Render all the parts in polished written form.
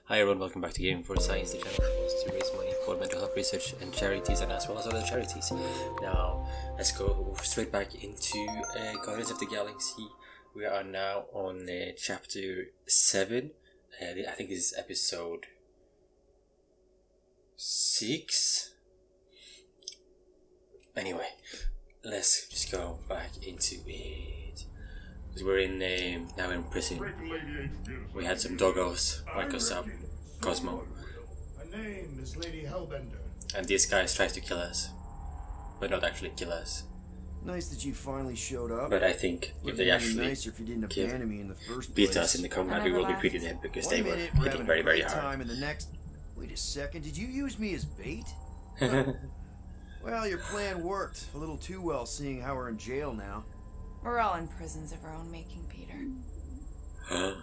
Hi everyone, welcome back to Gaming for Science, the channel that wants to raise money for mental health research and charities, and as well as other charities. Now, let's go straight back into Guardians of the Galaxy. We are now on chapter 7. I think this is episode 6. Anyway, let's just go back into it. Because we're in now in prison. We had some doggos wake us up, Cosmo. Her name is Lady Hellbender. And these guys tries to kill us, but not actually kill us. Nice that you finally showed up. But I think if they actually nicer if you didn't abandon me in the first beat place. us in the combat, we will be pretty dead because they were hitting very, very hard. And the next... Wait a second, did you use me as bait? Well, your plan worked. A little too well, seeing how we're in jail now. We're all in prisons of our own making, Peter. Huh?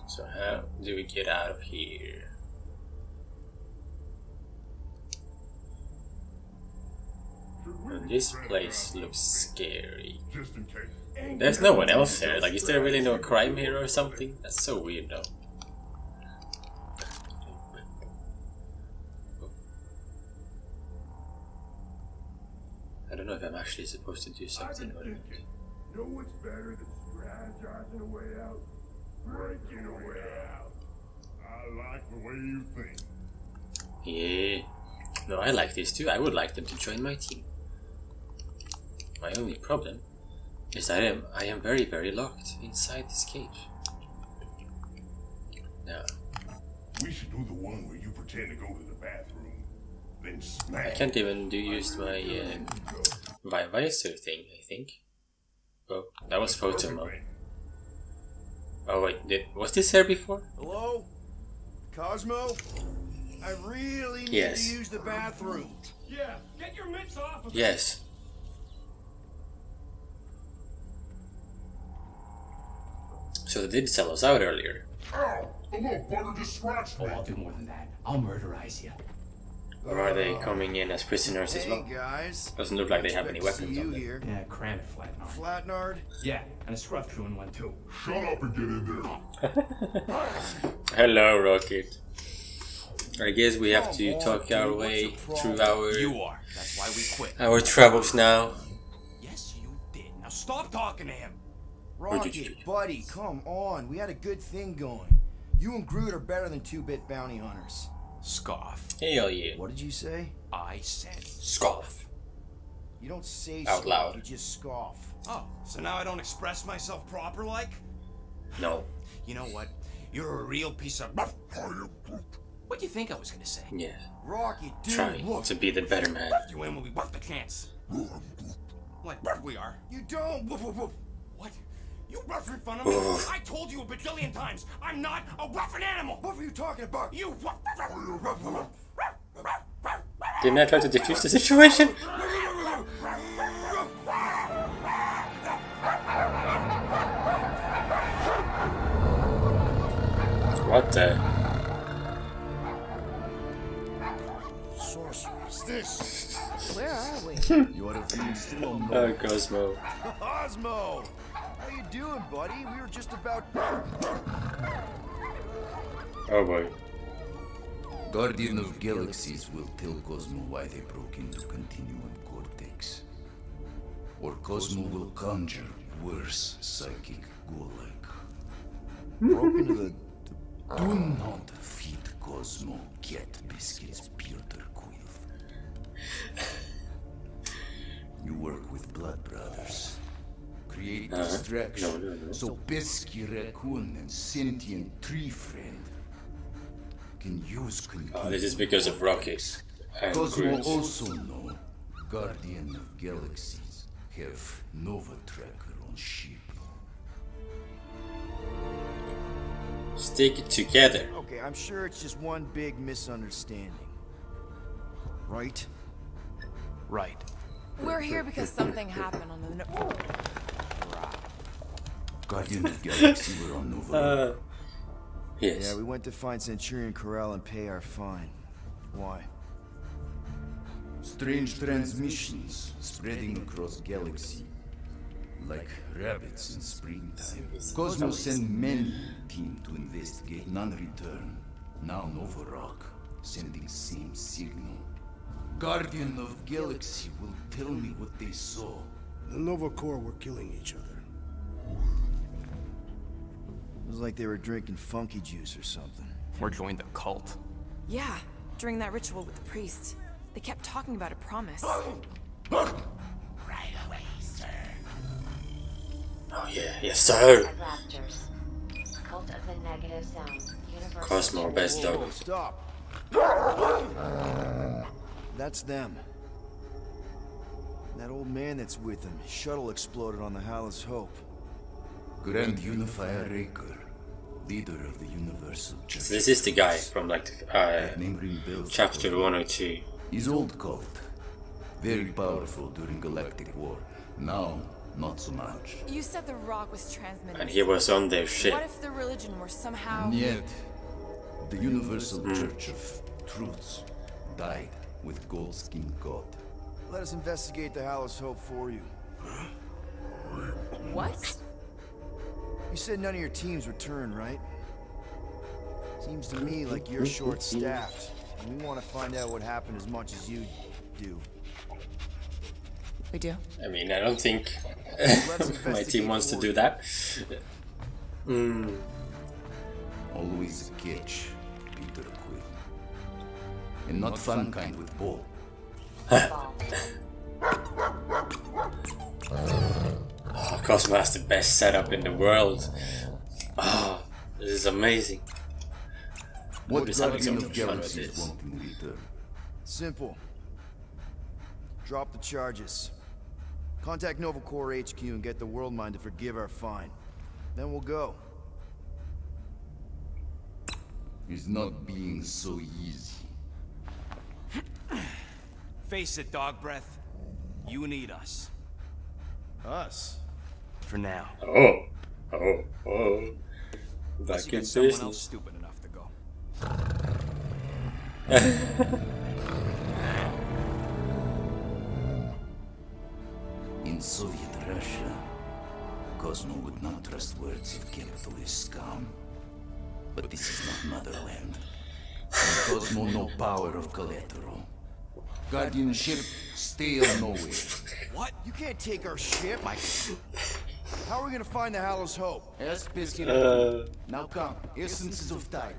So how do we get out of here? And this place looks scary. There's no one else here. Like, is there really no crime here or something? That's so weird though. I don't know if I'm actually supposed to do something or not. Know what's better than strategizing a way out? Breaking a way out. I like the way you think. Yeah. No, I like this too. I would like them to join my team. My only problem is that I am very, very locked inside this cage. Now, We should do the one where you pretend to go to the bathroom, then smash. I can't even use my visor thing, I think. Oh, that was photo mode. Oh wait, was this here before? Hello? Cosmo? I really need to use the bathroom. Yeah, get your mitts off of Yes. So they did sell us out earlier. Ow! The little bugger just scratched me. Oh, I'll do more than that. I'll murderize you. Or are they coming in as prisoners as well? Hey guys. Doesn't look like they have any weapons on them. Here. Yeah, cram it, Flatnard. Flatnard? Yeah, and a scruff crew in one too. Shut up and get in there. Hello, Rocket. I guess we have to talk our way through our That's why we quit. our troubles now. Yes, you did. Now stop talking to him. Rocket, buddy, come on. We had a good thing going. You and Groot are better than 2-bit bounty hunters. Scoff. Hell yeah. What did you say? I said Scoff. You don't say Out scoff, loud. you just scoff. Oh, so now I don't express myself proper like? No. You know what? You're a real piece of... What do you think I was gonna say? Yeah. Rocket, dude, Try look. to be the better man. You in when we work the chance. Like we are. You don't. What? You rough in front of me? I told you a bajillion times, I'm not a rough animal! What were you talking about? You Didn't I try to defuse the situation? What the? What's this? Where are we? You ought to be still. Oh, Cosmo. Cosmo! How you doing, buddy? We were just about... Oh boy. Guardian of Galaxies will tell Cosmo why they broke into Continuum Cortex. Or Cosmo will conjure worse psychic gulag. Broke into the... Do not feed Cosmo cat biscuits, Peter Quill. You work with Blood Brothers. Create distraction so Pesky Raccoon and sentient tree friend can use Oh, this is because of Rocket and Cosmo Groot. also know Guardian of Galaxies have Nova Tracker on ship. Stick it together. Okay, I'm sure it's just one big misunderstanding. Right? Right. We're here because something happened on the... Guardian of Galaxy were on Nova. Yes. Yeah, we went to find Centurion Corral and pay our fine. Why? Strange transmissions spreading across galaxy. like rabbits in springtime. Cosmo sent many team to investigate, none return. Now Nova Rock, sending same signal. Guardian of Galaxy will tell me what they saw. The Nova Corps were killing each other. It was like they were drinking funky juice or something. Or joined a cult. Yeah, during that ritual with the priest. They kept talking about a promise. Right away, sir. Oh yeah, yes sir. Raptors. Cult of the negative sound. Universal. COSMO BEST DOGGO. Stop. That's them. That old man that's with him. Shuttle exploded on the Hallis Hope. Grand Unifier Raker, leader of the Universal Church. So this is the guy from like Name ring bells. chapter 1 or 2. His old cult. Very powerful during Galactic War. Now, not so much. You said the rock was transmitting. And he was on their ship. What if the religion were somehow... And yet, the Universal Church of Truths died with Goldskin God. Let us investigate the Hallis Hope for you. What? You said none of your teams returned, right? Seems to me like you're short-staffed. And we want to find out what happened as much as you do. We do. I mean, I don't think my team wants to do that. Always a catch, Peter Quill. And not fun kind with Paul. Oh, Cosmo has the best setup in the world. Oh, this is amazing. What Just having Guardian so of much fun with Galaxies this. want in return? Simple. Drop the charges. Contact Nova Corps HQ and get the World Mind to forgive our fine. Then we'll go. It's not being so easy. Face it, dog breath. You need us. Us? For now. Oh. Unless Back you in get someone else business. stupid enough to go. In Soviet Russia, Cosmo would not trust words if kept to his scum. But this is not motherland. And Cosmo no power of collateral. Guardianship, stay on nowhere. What? You can't take our ship. How are we gonna find the Hallis Hope? Ask Pesky. Now come, essences of time.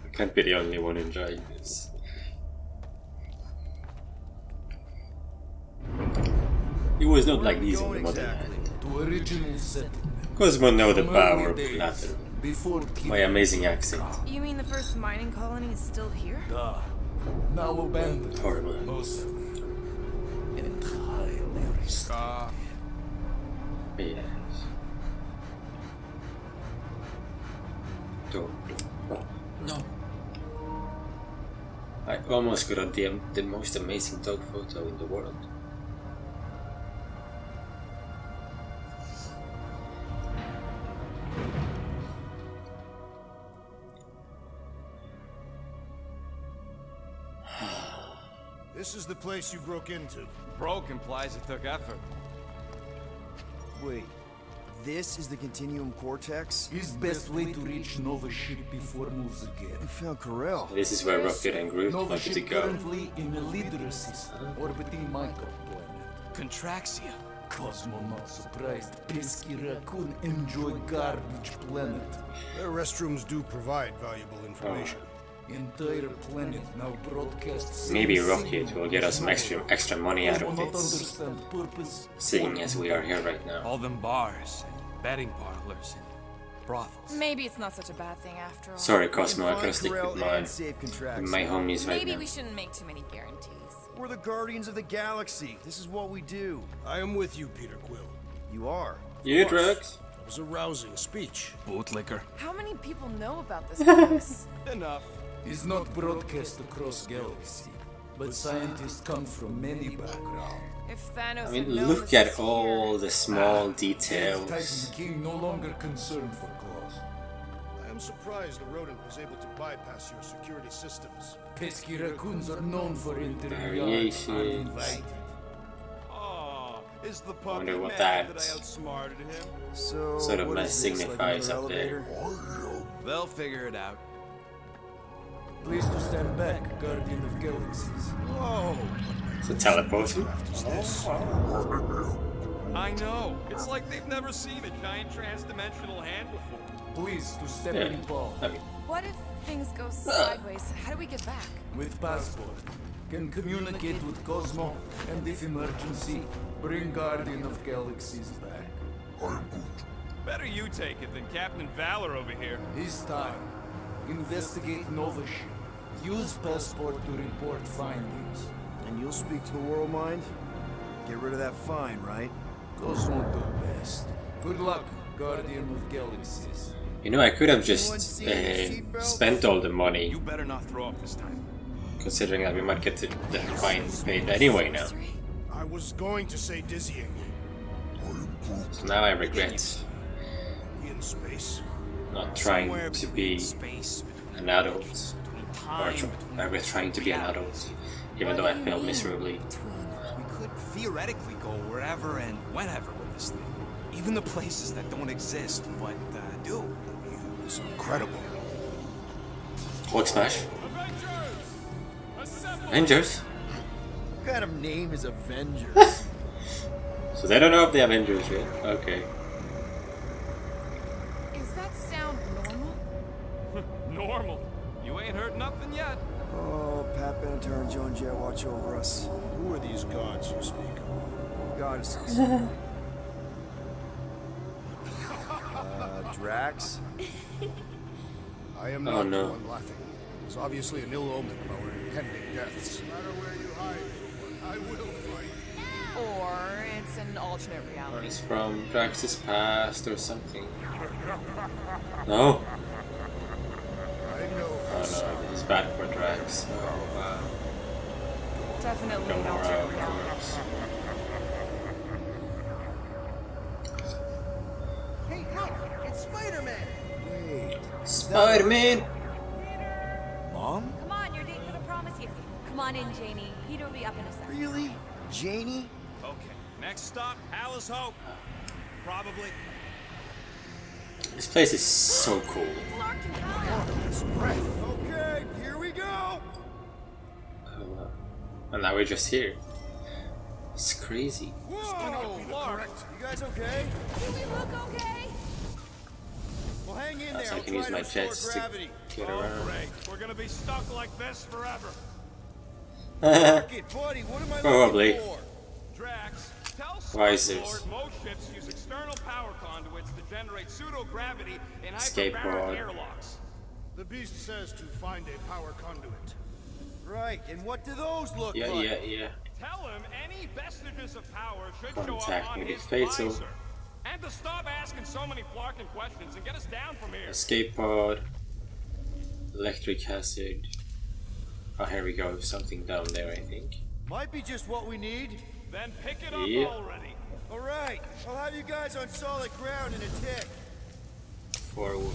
I can't be the only one enjoying this. It was not like these in the motherland. To original settlement. Cosmo know the From power of early days, collateral. Before My amazing accent. You mean the first mining colony is still here? now abandoned. Horrible. Mostly. Entirely restored. Yes. No. I almost got the most amazing dog photo in the world. This is the place you broke into. Broke implies it took effort. Wait, this is the Continuum Cortex? His best way to reach Nova ship before moves again. You found Corel. This is where Rocket and Groot Nova wanted to ship go. currently in a leader system orbiting Michael planet. Contraxia. Cosmo not surprised. Pesky raccoon enjoy garbage planet. Their restrooms do provide valuable information. Entire planet now broadcasts. Maybe Rocket will get us some extra money out of Cosmo not this, understand purpose. seeing as we are here right now. All them bars and betting parlors and brothels. Maybe it's not such a bad thing after all. Sorry, Cosmo, I Find can't stick Corel with and save Contraxia. my homies right Maybe now. we shouldn't make too many guarantees. We're the Guardians of the Galaxy. This is what we do. I am with you, Peter Quill. You are. You, Drax? That was a rousing speech. Bootlicker. How many people know about this place? Enough. Is not broadcast across galaxy, but scientists come from many backgrounds. If Thanos I mean, had known look this at was all here. the small Titan details. King no longer concerned for cause. I am surprised the rodent was able to bypass your security systems. Pesky raccoons are known for entering Variations. yards uninvited. Oh, Is the I puppy wonder what mad that that I outsmarted him? So, sort of what mess is this, signifies like up another there. elevator? They'll figure it out. Please to stand back, Guardian of Galaxies. Whoa! It's a teleport. I know. It's like they've never seen a giant trans-dimensional hand before. Please to step Yeah. in ball. I mean, What if things go sideways? How do we get back? With passport. Can communicate with Cosmo, and if emergency, bring Guardian of Galaxies back. Better you take it than Captain Valor over here. This time, investigate Nova ship. Use passport to report findings. And you'll speak to the world mind? Get rid of that fine, right? Cosmo do best. Good luck, Guardian of Galaxies. you know, I could have just spent all the money, You better not throw up this time. considering that we might get the fine paid anyway now. I was going to say dizzying. So now I regret In space. not trying to be an adult, or I regret trying to be an adult, even though I failed miserably. We could theoretically go wherever and whenever with this thing. Even the places that don't exist, but do. It's incredible. Hulk smash. Avengers? What kind of name is Avengers? So they don't know if they have Avengers yet. Okay. Is that sound normal? Normal. You ain't heard nothing yet. Oh, Pat Benatar and Joan Jett watch over us. Who are these gods you speak of? Goddesses. Drax? I am Oh, not no. the one laughing. It's obviously an ill omen of our impending deaths. No matter where you hide, I will fight. Or it's an alternate Or reality. it's from Drax's past or something. No? I know. Oh no, this is bad for Drax. Oh wow. Definitely an Gamora, alternate of reality. course. Hey, help! It's Spider-Man! Wait. Spider-Man! Mom? Come on, you're dating for the promise. Come on in, Janie. Peter will be up in a second. Really? Janie? Okay, next stop, Alice Hope. Probably. This place is so cool. Okay, here we go! Oh, wow. And now we're just here. It's crazy. Whoa! You guys okay? Do we look okay? Well, hang in So there. I I'll can try use to my restore jets to gravity. get Oh, around. great. We're gonna be stuck like this forever. Fuck it, buddy. What am I Probably. looking for? Drax, tell Why is Star this? Lord most ships use external power conduits to generate pseudo-gravity in Skateboard. hyperbaric airlocks. The beast says to find a power conduit. Right, and what do those look Yeah, like? yeah. Tell him any vestiges of power should show Contact up on may be his fatal. visor. And to stop asking so many flarkin' questions and get us down from here. Escape pod. Electric hazard. Oh, here we go. Something down there, I think. Might be just what we need. Then pick it up Yeah. already. All right, I'll have you guys on solid ground in a tick. Forward.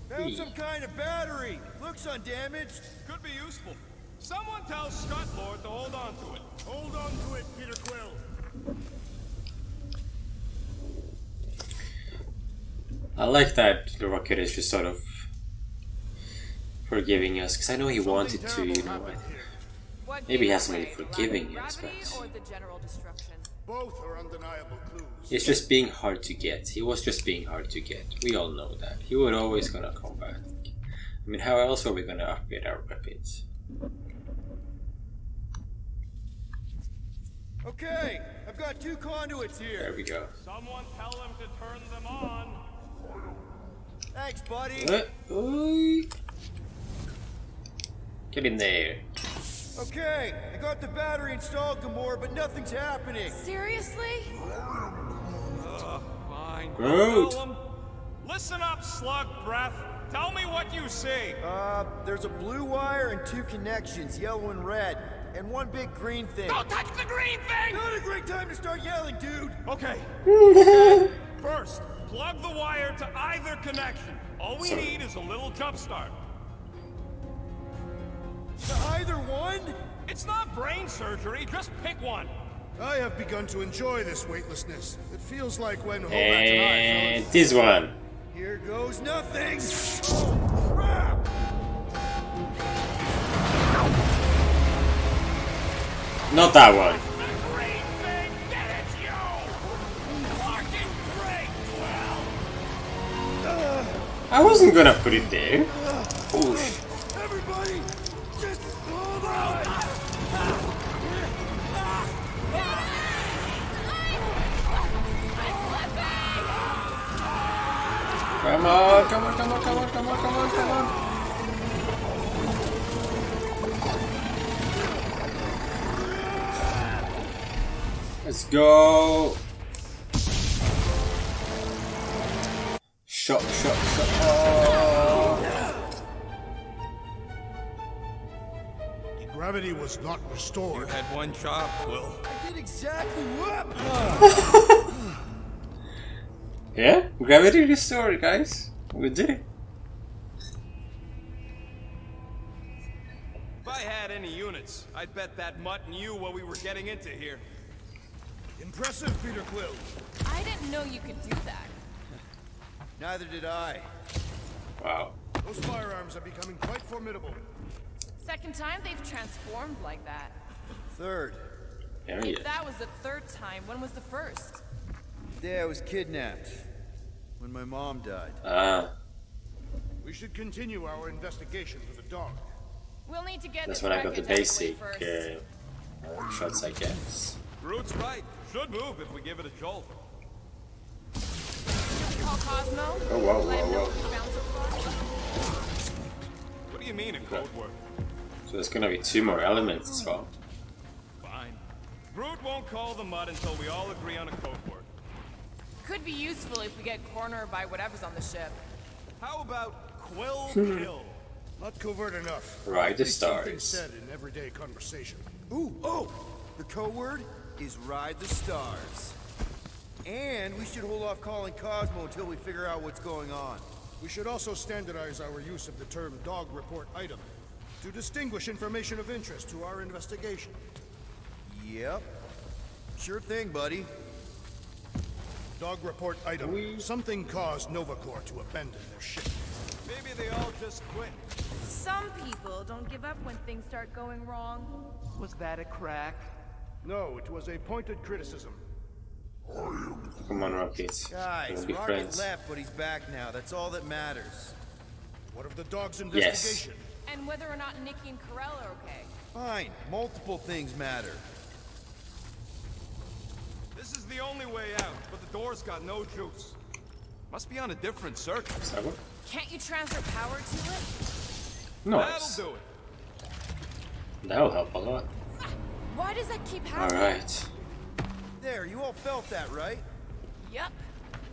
Found some kind of battery. Looks undamaged. Could be useful. Someone tell Scott Lord to hold on to it. Hold on to it, Peter Quill. I like that the Rocket is just sort of forgiving us, because I know he wanted to, you know. What Maybe he gave hasn't away, really forgiving lack us, of gravity but or the general destruction? Both are undeniable clues. it's just being hard to get. He was just being hard to get. We all know that. He was always gonna come back. I mean, how else are we gonna upgrade our weapons? Okay, I've got 2 conduits There here. we go. Someone tell him to turn them on. Thanks, buddy. Oi. Get in there. Okay, I got the battery installed, Gamora, but nothing's happening. Seriously? Fine. Groot. Tell him. Listen up, slug breath. Tell me what you see. There's a blue wire and 2 connections, yellow and red, and 1 big green thing. Don't touch the green thing! Not a great time to start yelling, dude. Okay. First, plug the wire to either connection. All we need is a little jump start. To either one? It's not brain surgery, just pick one. I have begun to enjoy this weightlessness. It feels like when Hovat And and I this one. Here goes nothing! Oh, crap! Not that one. I wasn't gonna put it there. Oof. Everybody, just hold on! Come on, come on, come on, come on, come on, come on, come on. Let's go. Shot, shot, shot. Oh. Gravity was not restored. You had one job, Will. I did exactly what? Yeah, gravity restored, guys. We did it. If I had any units, I'd bet that mutt knew what we were getting into here. Impressive, Peter Quill. I didn't know you could do that. Neither did I. Wow. Those firearms are becoming quite formidable. Second time they've transformed like that. Third. There he If is. that was the third time, when was the first? The day I was kidnapped. When my mom died. Ah, We should continue our investigation for the dog. We'll need to get that's this when I got the wreckage basic out of the way first. shots, I guess. Groot's right. Should move if we give it a jolt. Call Cosmo. Oh, whoa, Let him know whoa, what we found so far. What do you mean a code word? So there's gonna be 2 more elements as well. Fine. Groot won't call the mud until we all agree on a code word. Could be useful if we get cornered by whatever's on the ship. How about Quill Kill? Not covert enough. Ride the Something stars. said in everyday conversation. Ooh, oh! The code word is ride the stars. And we should hold off calling Cosmo until we figure out what's going on. We should also standardize our use of the term dog report item to distinguish information of interest to our investigation. Yep. Sure thing, buddy. Dog report item. Something caused Nova Corps to abandon their ship. Maybe they all just quit. Some people don't give up when things start going wrong. Was that a crack? No, it was a pointed criticism. Come on, Rocket. Guys, We'll be Rocket friends. left, but he's back now. That's all that matters. What of the dog's Yes. investigation? And whether or not Nikki and Corell are okay. Fine. Multiple things matter. This is the only way out, but the door's got no juice. Must be on a different circuit. Is that one? Can't you transfer power to it? Nice. That'll do it. That'll help a lot. Why does that keep happening? Alright. There, you all felt that, right? Yep.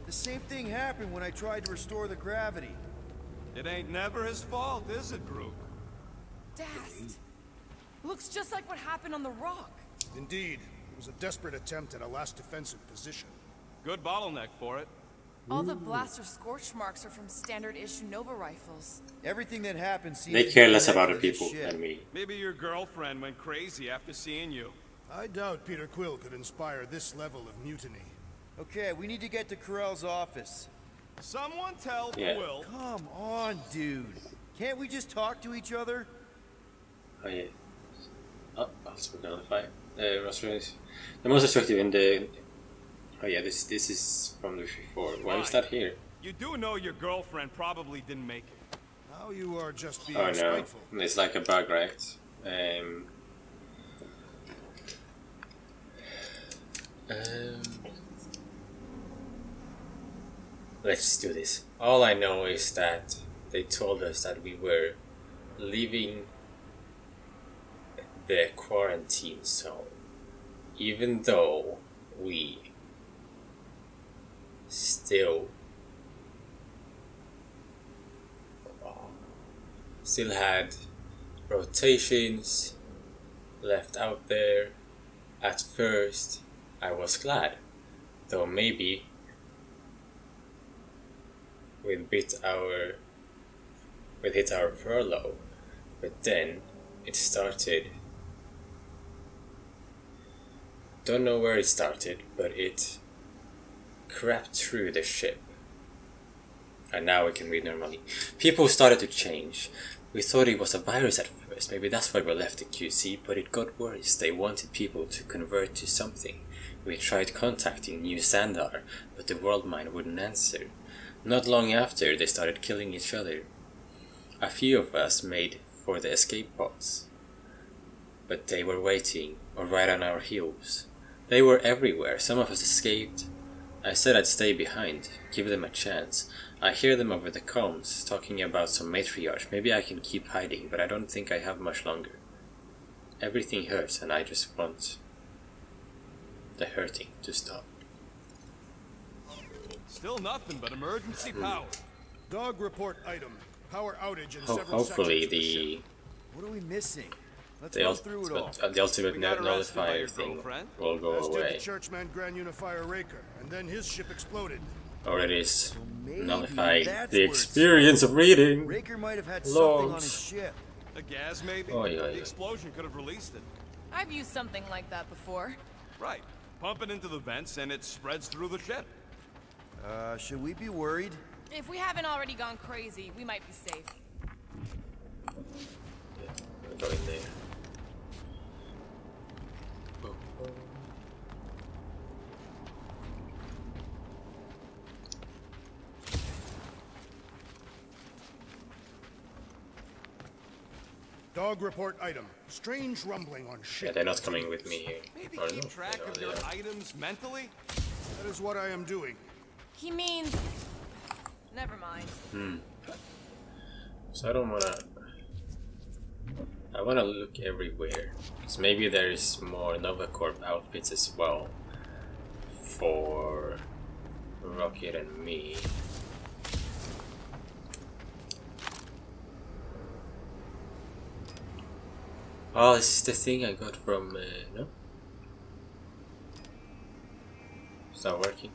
The same thing happened when I tried to restore the gravity. It ain't never his fault, is it, Groot? Dast. Looks just like what happened on the rock. Indeed. It was a desperate attempt at a last defensive position. Good bottleneck for it. All the blaster scorch marks are from standard issue Nova rifles. Everything that happened seems They to be care less about connected the to this people ship. than me. Maybe your girlfriend went crazy after seeing you. I doubt Peter Quill could inspire this level of mutiny. Okay, we need to get to Corell's office. Someone tell Yeah. Quill. Come on, dude. Can't we just talk to each other? Oh yeah. Oh, also notify. The most effective in the. Oh yeah, this is from the before. Why is that here? You do know your girlfriend probably didn't make it. Now you are just being Oh no, spiteful. it's like a bug, right? Let's do this. All I know is that they told us that we were leaving the quarantine zone, even though we still had rotations left out there. At first I was glad, though maybe we'd hit our furlough, but then it started don't know where it started, but it crept through the ship. And now we can read normally. People started to change. We thought it was a virus at first, maybe that's why we left the QC, but it got worse. They wanted people to convert to something. We tried contacting New Sandar, but the world mind wouldn't answer. Not long after, they started killing each other. A few of us made for the escape pods, but they were waiting, or right on our heels. They were everywhere. Some of us escaped. I said I'd stay behind, give them a chance. I hear them over the comms, talking about some matriarch. Maybe I can keep hiding, but I don't think I have much longer. Everything hurts, and I just want the hurting to stop. Still nothing but emergency power. Dog report item. Power outage in several Hopefully sections of the ship. What are we missing? Let's go through it all. the ultimate nullifier thing will go As did away. the Churchman Grand Unifier Raker, and then his ship exploded. Or it is So maybe nullifying that's the where it's- experience of reading. Raker might have had something on Logs. his ship. A gas, maybe? Oh, yeah, The yeah. explosion could have released it. I've used something like that before. Right. Pump it into the vents and it spreads through the ship. Should we be worried? If we haven't already gone crazy, we might be safe. We're going there. Dog report item. Strange rumbling on ship. Yeah, they're not coming with me here. Maybe Or keep no, track they of are your there. items mentally? That is what I am doing. He means... Never mind. So I don't wanna... I wanna look everywhere. Because maybe there's more NovaCorp outfits as well. For Rocket and me. Oh, this is the thing I got from... no? It's not working.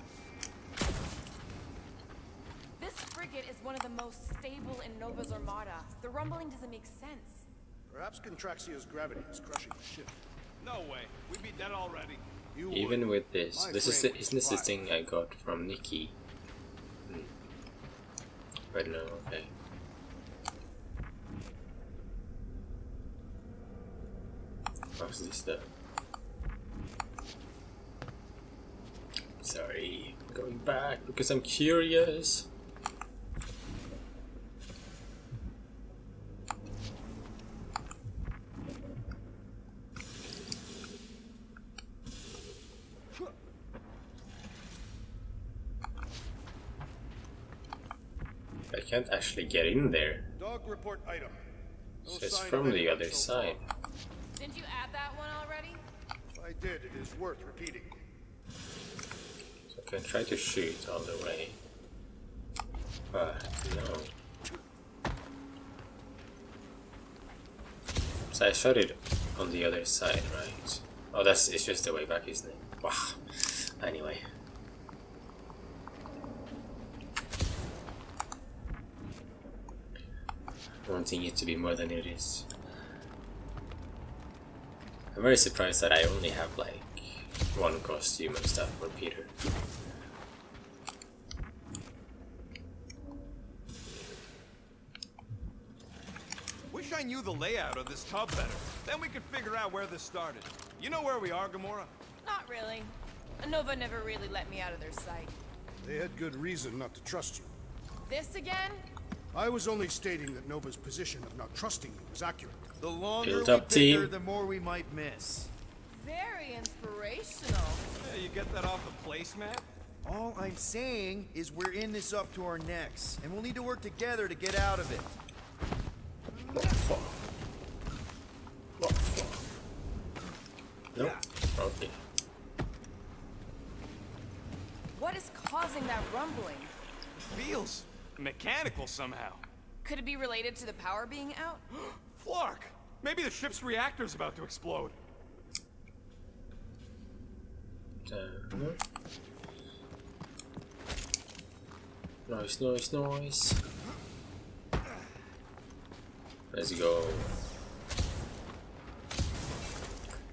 This frigate is one of the most stable in Nova's armada. The rumbling doesn't make sense. Perhaps Contraxia's gravity is crushing the ship. No way. We'd be dead already. You Even would. with this. My This is frame the, isn't this the survived. thing I got from Nikki? But no, okay. How's this done? Sorry, I'm going back because I'm curious. I can't actually get in there. Dog report item. No So it's sign from of the anyone other so far. side. Didn't you add that one already? If I did, it is worth repeating. So I can try to shoot all the way. But no. So I shot it on the other side, right? Oh, it's just the way back, isn't it? Wow. Anyway. Wanting it to be more than it is. I'm very surprised that I only have like one costume and stuff for Peter. Wish I knew the layout of this tub better. Then we could figure out where this started. You know where we are, Gamora? Not really. Nova never really let me out of their sight. They had good reason not to trust you. This again? I was only stating that Nova's position of not trusting you was accurate. The longer Build we up, bicker, team. the more we might miss. Very inspirational. Yeah, you get that off the placemat? All I'm saying is we're in this up to our necks, and we'll need to work together to get out of it. Nope. Okay. What is causing that rumbling? Feels mechanical somehow. Could it be related to the power being out? Flark! Maybe the ship's reactor's about to explode. Noise, noise, noise. Let's go.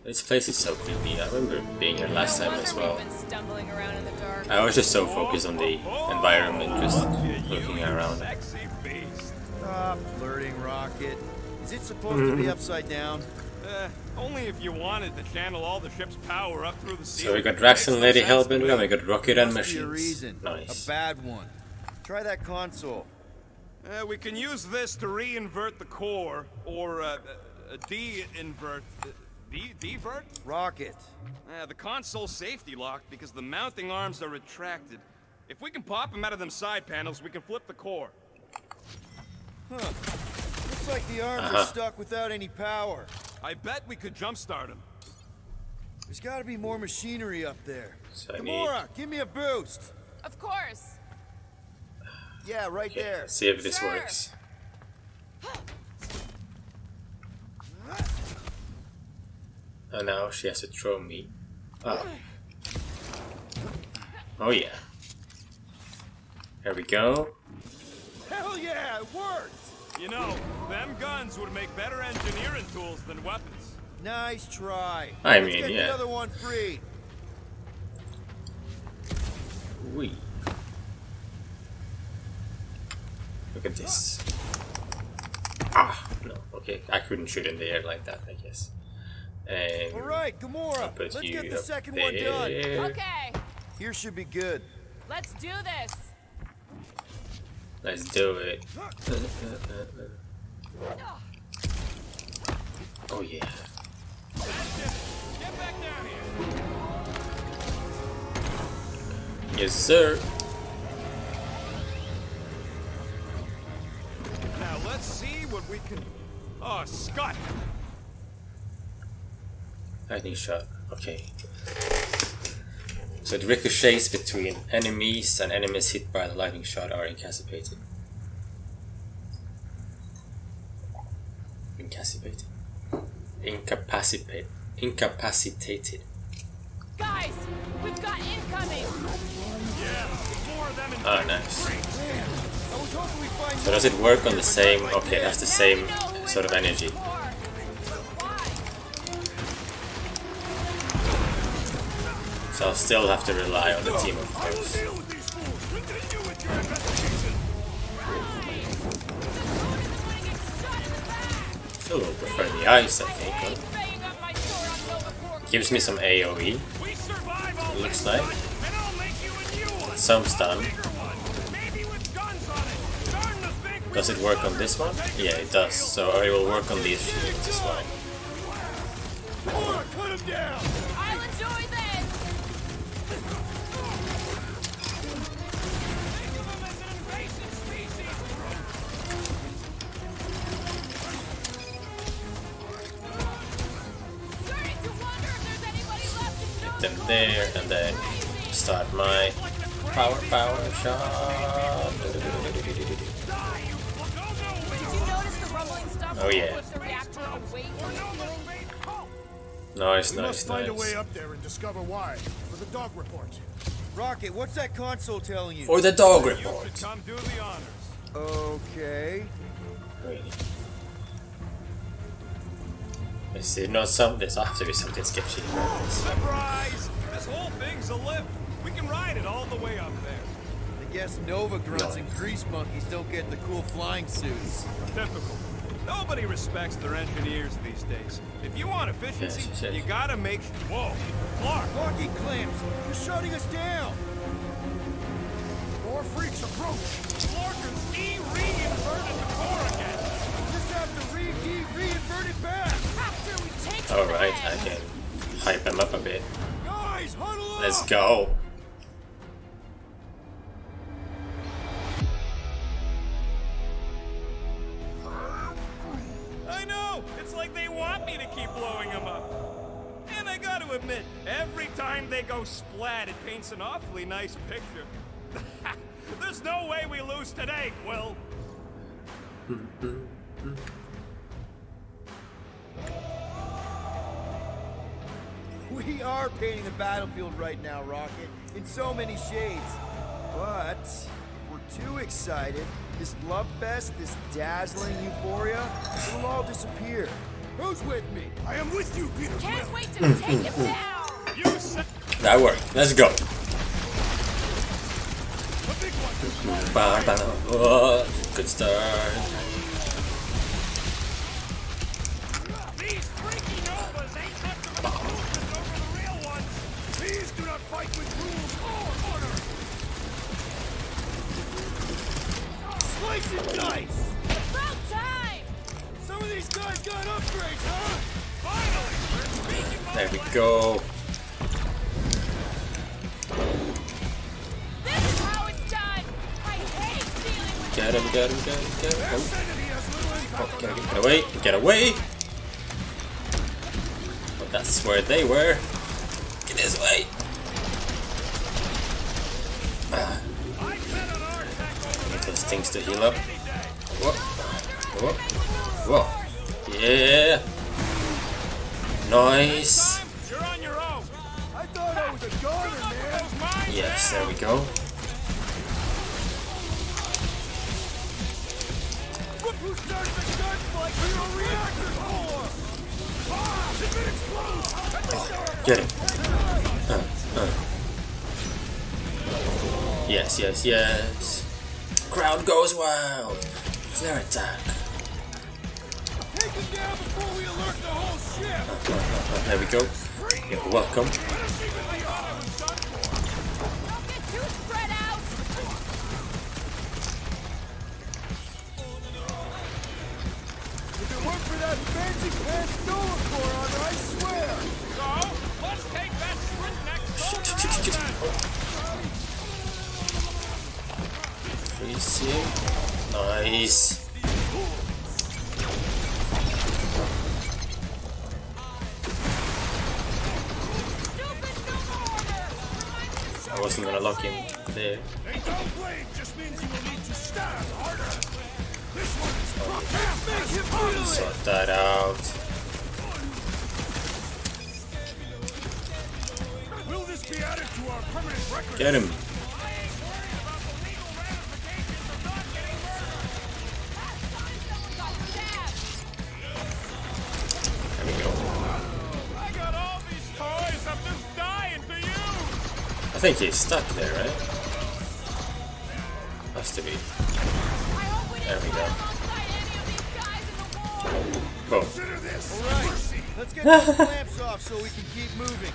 This place is so creepy. I remember being here last time as well. We've been stumbling around in the dark. I was just so focused on the environment, just looking around. Stop flirting, Rocket. Is it supposed to be upside down? Only if you wanted to channel all the ship's power up through the sea. So we got Drax and Lady Hellbender, and we got Rocket and Machines. Reason. Nice. A bad one. Try that console. We can use this to re-invert the core, or de-invert. Devert? Rocket. The console's safety locked because the mounting arms are retracted. If we can pop them out of them side panels, we can flip the core. Huh. Looks like the arms are stuck without any power. I bet we could jumpstart them. There's got to be more machinery up there. So Gamora, give me a boost. Of course. Yeah, right there. Let's see if this works. And now she has to throw me. Oh. Oh yeah. There we go. Hell yeah, it worked! You know, them guns would make better engineering tools than weapons. Nice try. I Let's mean, get yeah. the other one free. Wee. Look at this. Ah, no. Okay, I couldn't shoot in the air like that, I guess. And all right, Gamora, let's get the second one done. Okay. Here should be good. Let's do this. Let's do it. Oh yeah. Get back down here. Yes, sir. Now let's see what we can. Oh, Scott. Lightning shot. Okay. So it ricochets between enemies, and enemies hit by the lightning shot are incapacitated. Incapacitated. Guys, we've got incoming. Yeah, more of them in Oh, nice. I was hoping we'd find So does it work on the same? Okay, that's the same sort of energy. So I'll still have to rely on the team, of course. Still will prefer the ice, I think. Huh? Gives me some AoE. Looks like some stun. Does it work on this one? Yeah, it does. So it will work on these shields as well. Put him down! I'll enjoy this. Get them there, and then start my power shot. Oh yeah. Nice, We must find a way nice. up there and discover why. For the dog report. Rocket, what's that console telling you? For the dog You report. should come do the honors. Okay. Is there not some? There's have to be something sketchy about this. Surprise! This whole thing's a lift. We can ride it all the way up there. I guess Nova grunts and grease monkeys don't get the cool flying suits. Typical. Nobody respects their engineers these days. If you want efficiency, Yes. you gotta make sure. Whoa, Clark! Lucky clamps, you're shutting us down. More freaks approach. Clarkers re-inverted the core again. Just have to re-invert it back. After we take Alright, I can hype him up a bit. Guys, huddle up. Let's go. I know! It's like they want me to keep blowing them up. And I gotta admit, every time they go splat, it paints an awfully nice picture. There's no way we lose today, Quill. We are painting the battlefield right now, Rocket, in so many shades. But we're too excited. This love fest, this dazzling euphoria, it'll all disappear. Who's with me? I am with you, Peter. Can't wait to take him down! You said That worked. Let's go. Oh, good start. these freaky novas ain't much of an improvement over the real ones. Please do not fight with rules or order. Slice and dice. About time! Some of these guys got upgrades, huh? Finally, we're speaking my There we go. This is how it's done! I hate dealing with Get him, get him, get him, get him. Sanity has little impact on Get away, get away. Oh, that's where they were. Get this way. Get those things to heal up. Whoa. Whoa. Whoa. Yeah. Nice. You're on your own. I thought I was a goner, man. Yes, there we go. Who started the gunfight for your reactor core? Get him. Yes, yes, yes. Crowd goes wild. Flare attack. Take him down before we alert the whole ship. There we go. You're welcome. Don't get too spread out! If it weren't for that fancy pants Noah core on her, I swear. So, let's take that sprint next door. Freezing. Nice. I wasn't gonna lock him there. They don't blame just means you will need to stab harder. This one is proper. Make him feel it. Sort that out. Will this be added to our permanent record? Get him. There we go. I got all these toys. I'm just dying to use. I think he's stuck there, right? Has to be. There we go. Boom. Consider this. All right. Let's get these clamps off so we can keep moving.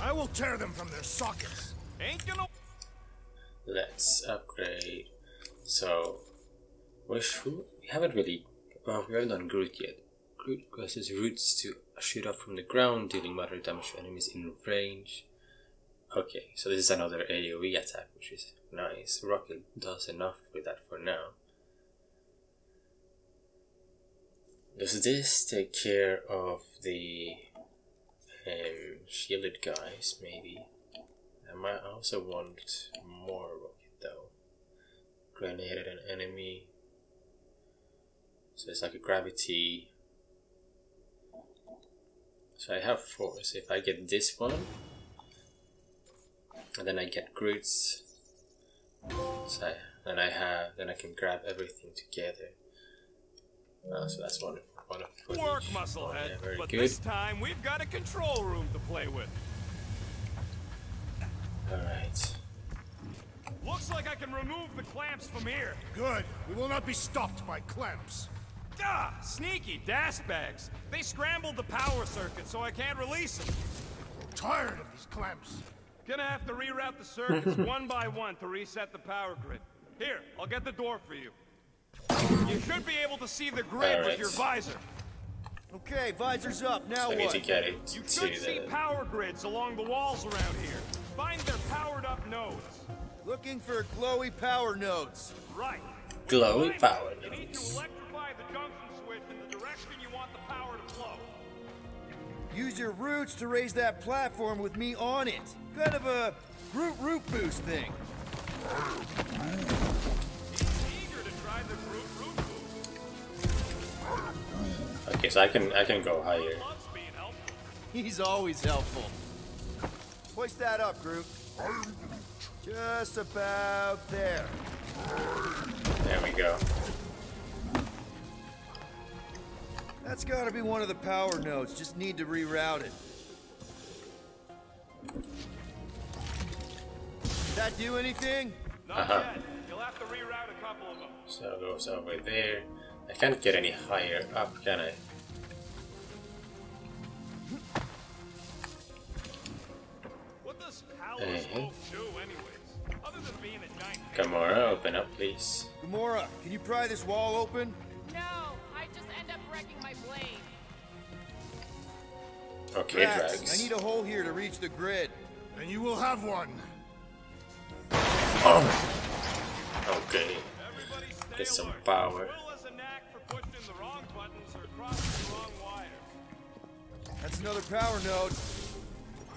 I will tear them from their sockets. Ain't gonna. Let's upgrade. So, we haven't really. Well, we haven't done Groot yet. Groot causes roots to shoot up from the ground, dealing moderate damage to enemies in range. Okay, so this is another AoE attack, which is nice. Rocket does enough with that for now. Does this take care of the shielded guys, maybe? I might also want more rocket though. Grenade at an enemy. So it's like a gravity. So I have 4. So if I get this one, and then I get Groot's, so then I can grab everything together. So that's one of Work, musclehead. Yeah, very but good. this time we've got a control room to play with. Alright. Looks like I can remove the clamps from here. Good. We will not be stopped by clamps. Ah, sneaky dash bags. They scrambled the power circuit, so I can't release them. Tired of these clamps. Gonna have to reroute the circuits one by one to reset the power grid. Here, I'll get the door for you. You should be able to see the grid with your visor. Okay, visor's up. Now So I need what? to get it You to should see the... power grids along the walls around here. Find their powered up nodes. Looking for glowy power nodes. Right. Glowy power You need to nodes. electrify the junction switch in the direction you want the power to flow. Use your roots to raise that platform with me on it. Kind of a root boost thing. Eager to try the root boost. Okay, so I can go higher. Loves being helpful. He's always helpful. Hoist that up, Groot. Just about there. There we go. That's gotta be one of the power nodes. Just need to reroute it. Did that do anything? Not yet. You'll have to reroute a couple of them. So it goes over there. I can't get any higher up, can I? What does power stove do anyways? Other than being a giant... Gamora, open up please. Gamora, can you pry this wall open? No, I just end up wrecking my blade. Okay, Drax, Drax. I need a hole here to reach the grid. And you will have one. Oh. Okay. Get some power. Will has a knack for pushing the wrong buttons or crossing the wrong wires. That's another power node.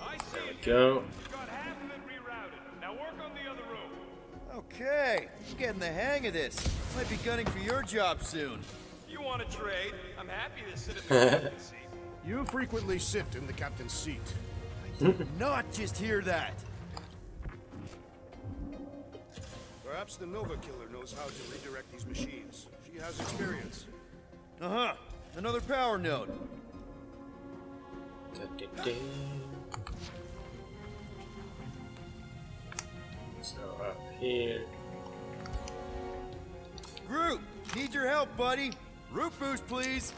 I see There we it. go. You've got half of it rerouted. Now work on the other room. Okay, I'm getting the hang of this. Might be gunning for your job soon. You want to trade? I'm happy to sit in the captain's seat. You frequently sit in the captain's seat. I did not just hear that. Perhaps the Nova Killer knows how to redirect these machines. She has experience. Uh-huh. Another power node. So up here. Groot, need your help, buddy. Root boost, please.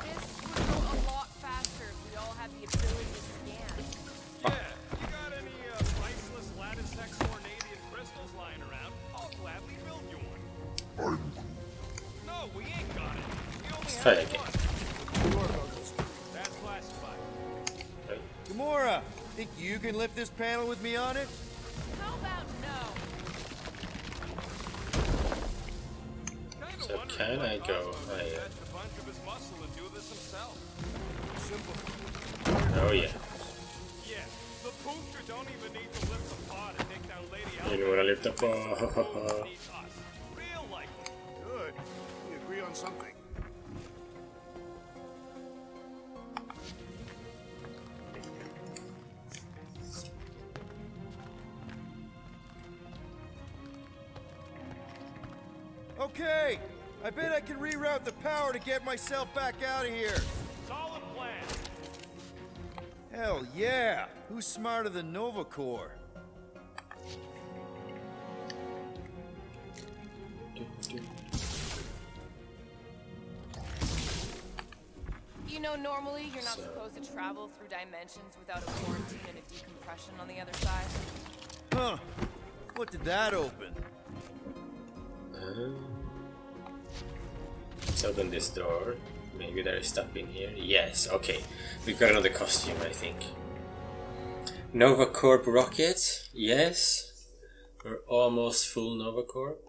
This would go a lot faster if we all had the ability to scan. Yeah, you got any priceless lattice-X ornadian crystals lying around? I'll gladly build you one. No, we ain't got it. We only Try have again. one. That's classified. Right. Gamora, think you can lift this panel with me on it? How about no? So can I go higher? Catch a bunch of his muscle and do this himself. Simple. Oh yeah. Yeah, the booster don't even need to lift the pod and take down Lady You don't wanna lift the Booster pod. needs us. Real life. Good. We agree on something. Okay, I bet I can reroute the power to get myself back out of here. Solid plan. Hell yeah! Who's smarter than Nova Corps? You know, normally you're not supposed to travel through dimensions without a quarantine and a decompression on the other side. Huh. What did that open? Let's open this door. Maybe there is stuff in here. Yes, okay. We got another costume, I think. Nova Corp rocket. Yes. We're almost full Nova Corp.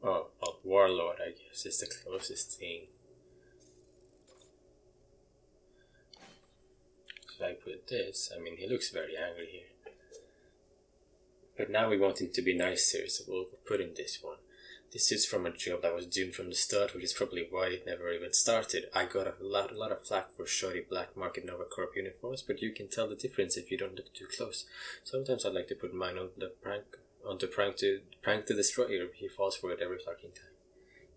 Oh, Warlord, I guess, is the closest thing. Should I put this? I mean, he looks very angry here. But now we want him to be nicer, so we'll put in this one. This is from a job that was doomed from the start, which is probably why it never even started. I got a lot of flack for shoddy black market Nova Corp uniforms, but you can tell the difference if you don't look too close. Sometimes I'd like to put mine on the prank the destroyer. He falls for it every fucking time.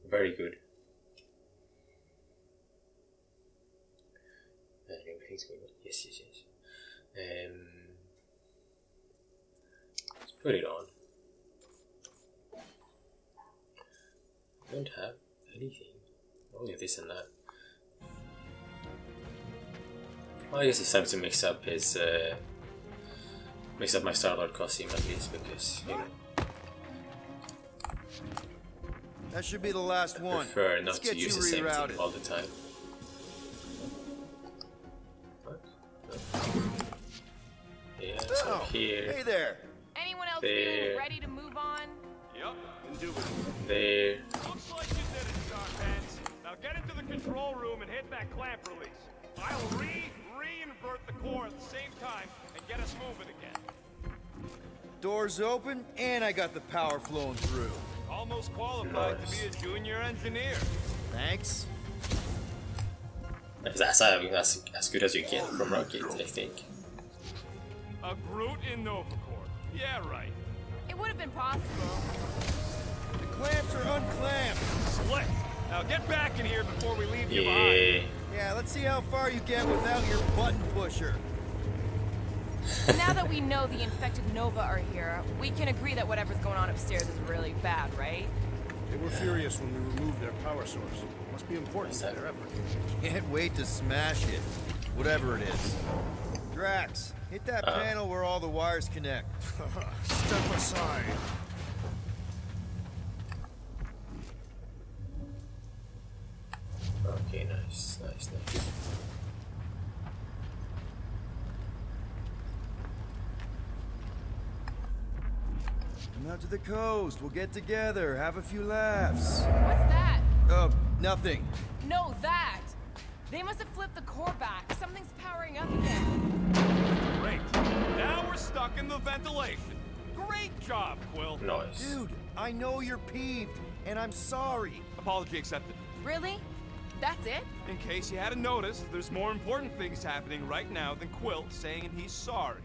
Very good. Everything's going on. Yes. Let's put it on. I don't have anything. Only this and that. Well, I guess it's time to mix up his mix up my Star-Lord costume at least, because you know. That should be the last I one. prefer not Let's to get use you the same rerouted. thing all the time. What? Yeah, so Oh, here. hey there. Anyone else There. feeling ready to move on? Yep. Indubitably. There. Looks like you did it, Starpants. Now get into the control room and hit that clamp release. I'll re-invert the core at the same time and get us moving again. Doors open, and I got the power flowing through. Almost qualified to be a junior engineer. Thanks. That's as good as you get from Rocket, I think. A brute in Novacore. Yeah, right. It would have been possible. The clamps are unclamped. Slick. Now get back in here before we leave you behind. Yeah, let's see how far you get without your button pusher. Now that we know the infected Nova are here, we can agree that whatever's going on upstairs is really bad, right? They were furious when we removed their power source. Must be important to their effort. Can't wait to smash it. Whatever it is. Drax, hit that panel where all the wires connect. Step aside. Okay, nice. Come out to the coast. We'll get together, have a few laughs. What's that? Oh, nothing. No, that! They must have flipped the core back. Something's powering up again. Great. Now we're stuck in the ventilation. Great job, Quill. Nice. Dude, I know you're peeved, and I'm sorry. Apology accepted. Really? That's it? In case you hadn't noticed, there's more important things happening right now than Quill saying he's sorry.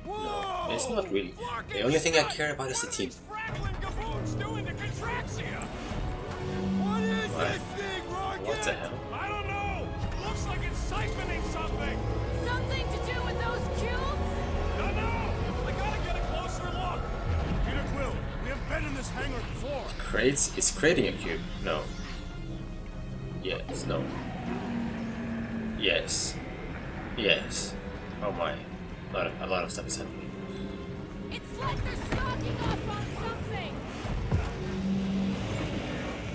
No, it's not really. The only thing I care about is the team. What is this thing, Rocket? What the hell? I don't know. Looks like it's siphoning something. Something to do with those cubes? No. I gotta get a closer look. Peter Quill, we have been in this hangar before. It's creating a cube. No. Yes. No. Yes. Yes. Oh my. A lot of stuff is happening. It's like they're stocking up on something.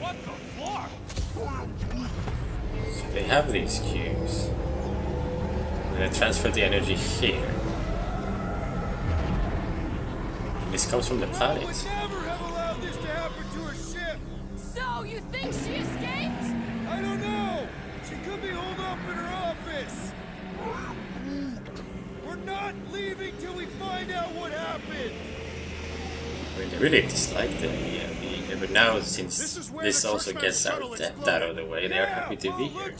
What the fuck? So they have these cubes. I'm gonna transfer the energy here. This comes from the planet. I would never have allowed this to happen to her ship. So, you think she escaped? I don't know. She could be holed up in her office. We're not leaving till we find out what happened. I mean, they really dislike the being, but now since this also gets that out of the way, they're happy to be here.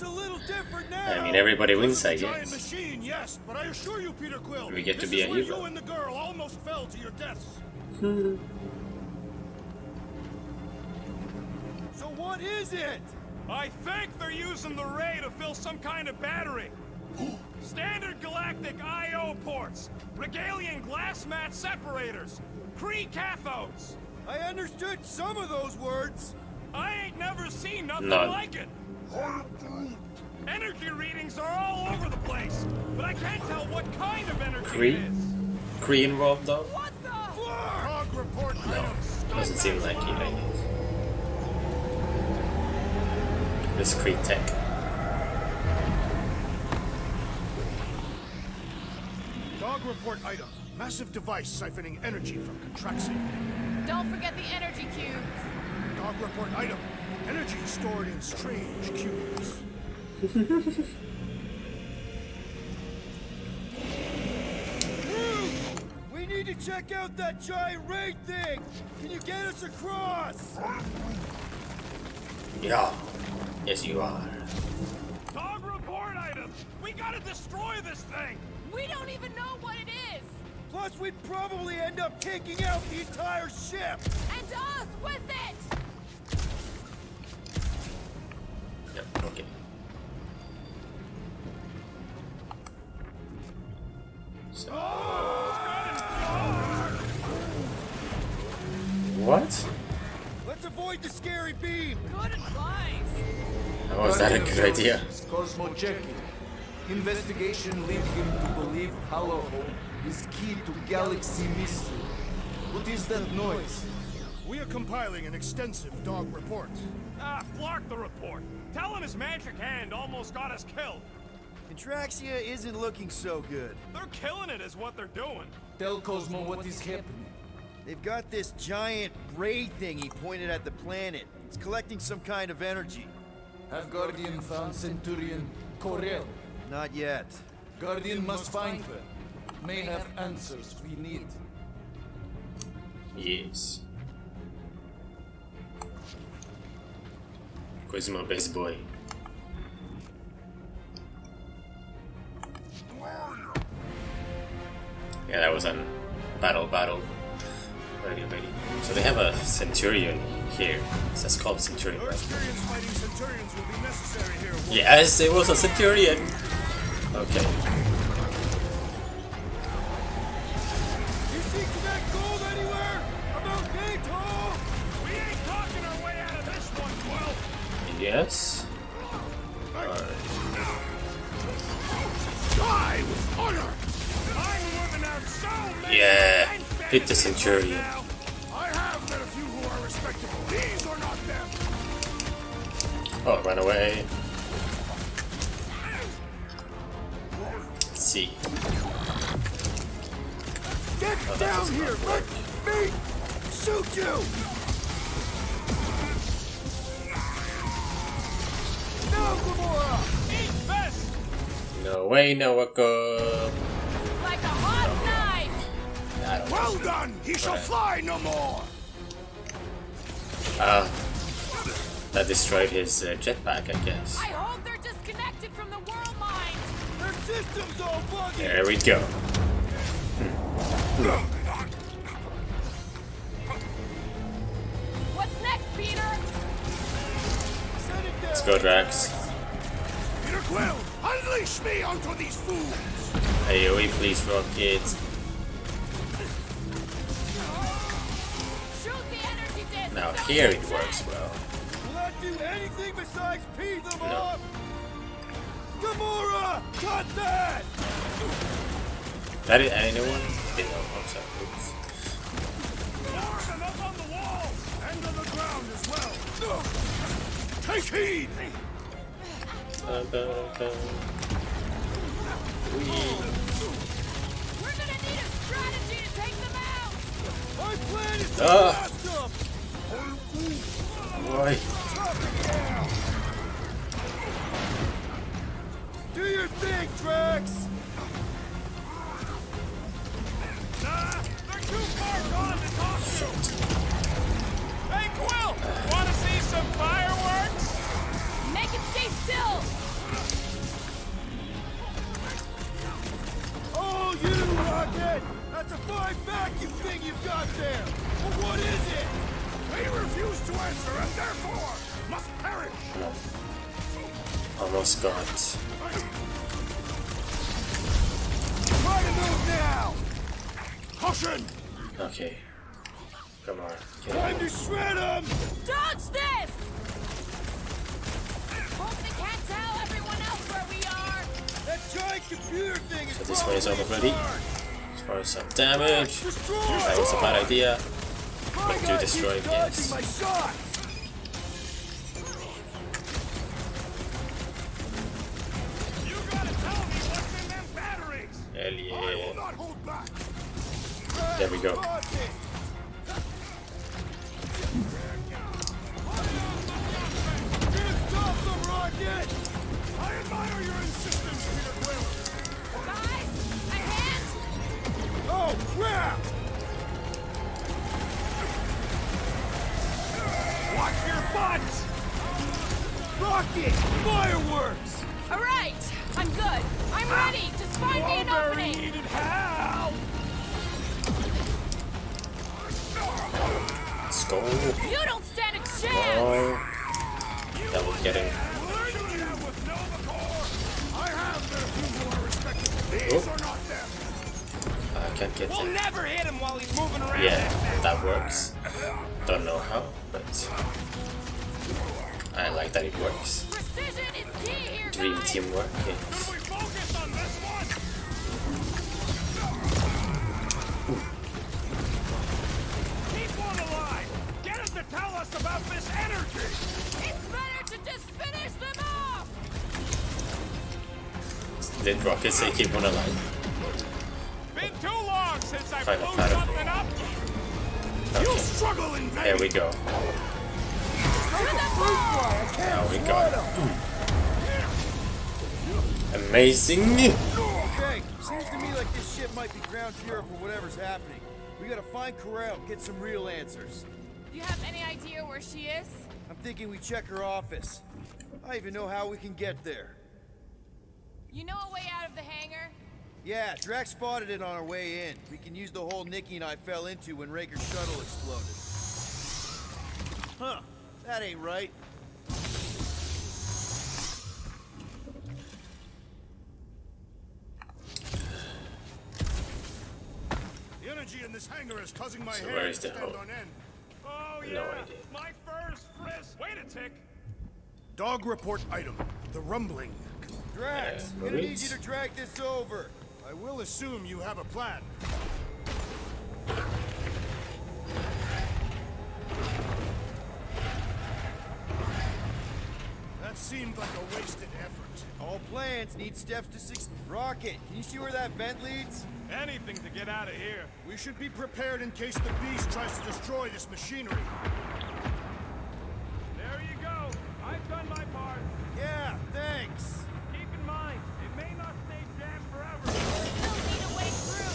I mean, everybody wins, I guess. Machine, yes, but I assure you, Peter Quill, We get to be a where hero. you and the girl almost fell to your deaths. So what is it? I think they're using the ray to fill some kind of battery. Standard galactic I/O ports, Regalian glass mat separators, pre-cathodes. I understood some of those words. I ain't never seen nothing None. like it. Energy readings are all over the place, but I can't tell what kind of energy it is. Kree involved though? What the? Log report No, doesn't seem like it, I guess. This Kree tech. Dog report item. Massive device siphoning energy from Contraxia. Don't forget the energy cubes. Dog report item. Energy stored in strange cubes. We need to check out that giant raid thing. Can you get us across? Yeah. Yes, you are. Dog report item. We gotta destroy this thing. We don't even know what it is. Plus, we'd probably end up taking out the entire ship. And us with it. Yep, okay. So... What? Let's avoid the scary beam. Good advice. How was that a good idea? Cosmo checking. Investigation leads him to believe Hollow is key to galaxy mystery. What is that noise? We are compiling an extensive dog report. Ah, Flark the report. Tell him his magic hand almost got us killed. Contraxia isn't looking so good. They're killing it is what they're doing. Tell Cosmo what is happening. They've got this giant ray thingy pointed at the planet. It's collecting some kind of energy. Have Guardian found Centurion Corel? Not yet. Guardian must find her. May have answers we need. Yes. COSMO Best Boy. Yeah, that was on battle. Ready. So they have a Centurion here. So that's called Centurion. Yes, it was a Centurion. Okay. You see Connect Gold anywhere? About Nato? We ain't talking our way out of this one, Quill. Yes. Die with honor. I'm moving out so many. Yeah, hit the Centurion. I have met a few who are respectable. These are not them. Oh, run away. Let's see. Get down here! Let me shoot you! No, Gamora! Eat best! No way, no wako. Like a hot knife! Well done! He shall fly no more! That destroyed his jetpack, I guess. I hope they're disconnected from the world mines! Their system's all buggy! There we go. What's next, Peter? Let's go, Drax. Peter Quill, unleash me onto these fools! AoE, please, rocket. Shoot the energy disc! Now here it works well. Will that do anything besides pee them No. off? Gamora! Cut that! That is anyone? They know. I'm sorry. Oops. Mark them up on the wall! And on the ground as well! Take heed! We're gonna need a strategy to take them out! My plan is to Ah. blast them! Why? Chop it down! Do your thing, Drax! Nah, they're too far gone to talk to! Hey, Quill! Wanna see some fireworks? Make it stay still! Oh, you rocket! That's a fine vacuum thing you've got there! But what is it? They refuse to answer and therefore must perish! Almost got. Try to move now! Caution! Okay. Come on. Get Time it. to shred them! Dodge this! Hope they can't tell everyone else where we are! That giant computer thing is So this one is probably almost ready. smart. As far as some damage. Destroy! That was a bad idea. My But to guy destroy, keeps dodging yes. my shots! You gotta tell me what's in them batteries! Hell I will yeah. not hold back! There we go. Stop the rocket! I admire your insistence, Peter Quill! Guys, a hand! Oh, crap! Watch your butts! Rocket! Fireworks! Alright, I'm good. I'm ready. Just find me an opening. Needed help! Let's go. You don't stand a chance. Oh. That will get him. These are not them! I can't get We'll him. never hit him while he's moving around. Yeah, that works. Don't know how, but I like that it works. Precision is key here, Dream guys. teamwork. Should Yes. we focus on this one? Keep one alive! Get him to tell us about this energy! It's better to just finish them off. Did Rocket say keep one alive? Been too long since I Kind of blew pattern. something up. You struggle in vain! There we go. Now we got it. Amazing. Okay, seems to me like this ship might be ground zero for whatever's happening. We gotta find Corral, get some real answers. Do you have any idea where she is? I'm thinking we check her office. I even know how we can get there. You know a way out of the hangar? Yeah, Drax spotted it on our way in. We can use the hole Nikki and I fell into when Raker's shuttle exploded. Huh, that ain't right. The energy in this hangar is causing my So hair where to is the stand hole? on end. Oh, No yeah. idea. My first frisk. Wait a tick. Dog report item. The rumbling. Drax, Yeah, gonna need Marines. you to drag this over. I will assume you have a plan. That seemed like a wasted effort. All plans need steps to succeed. Rocket, can you see where that vent leads? Anything to get out of here. We should be prepared in case the beast tries to destroy this machinery. There you go. I've done my part. Yeah, thanks. Keep in mind, it may not stay jammed forever. Still need a way through.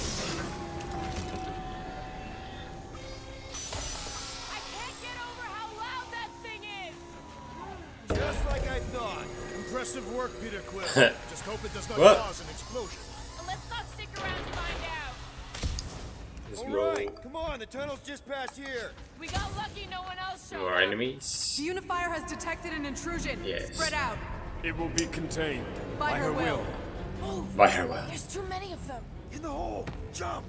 I can't get over how loud that thing is. Just like I thought. Impressive work, Peter Quill. Just hope it does not What? cause an explosion. Let's not stick around to find out. Let's All roll. right, come on, the tunnel's just past here. We got lucky no one else showed More up. enemies. The unifier has detected an intrusion. Yes. Spread out. It will be contained. By her will. Move. By her will. There's too many of them. In the hole, jump.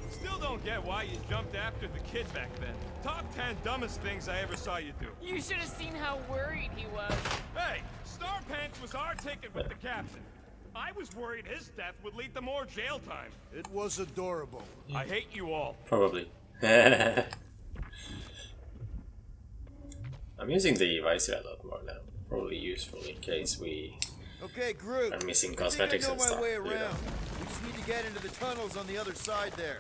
Still don't get why you jumped after the kid back then. Top 10 dumbest things I ever saw you do. You should have seen how worried he was. Hey, Star Pants was our ticket with the captain. I was worried his death would lead to more jail time. It was adorable. I hate you all. Probably. I'm using the visor a lot more now. Probably useful in case we Okay, Groot. are missing I think I cosmetics know and my stuff. way You know. around. We just need to get into the tunnels on the other side there.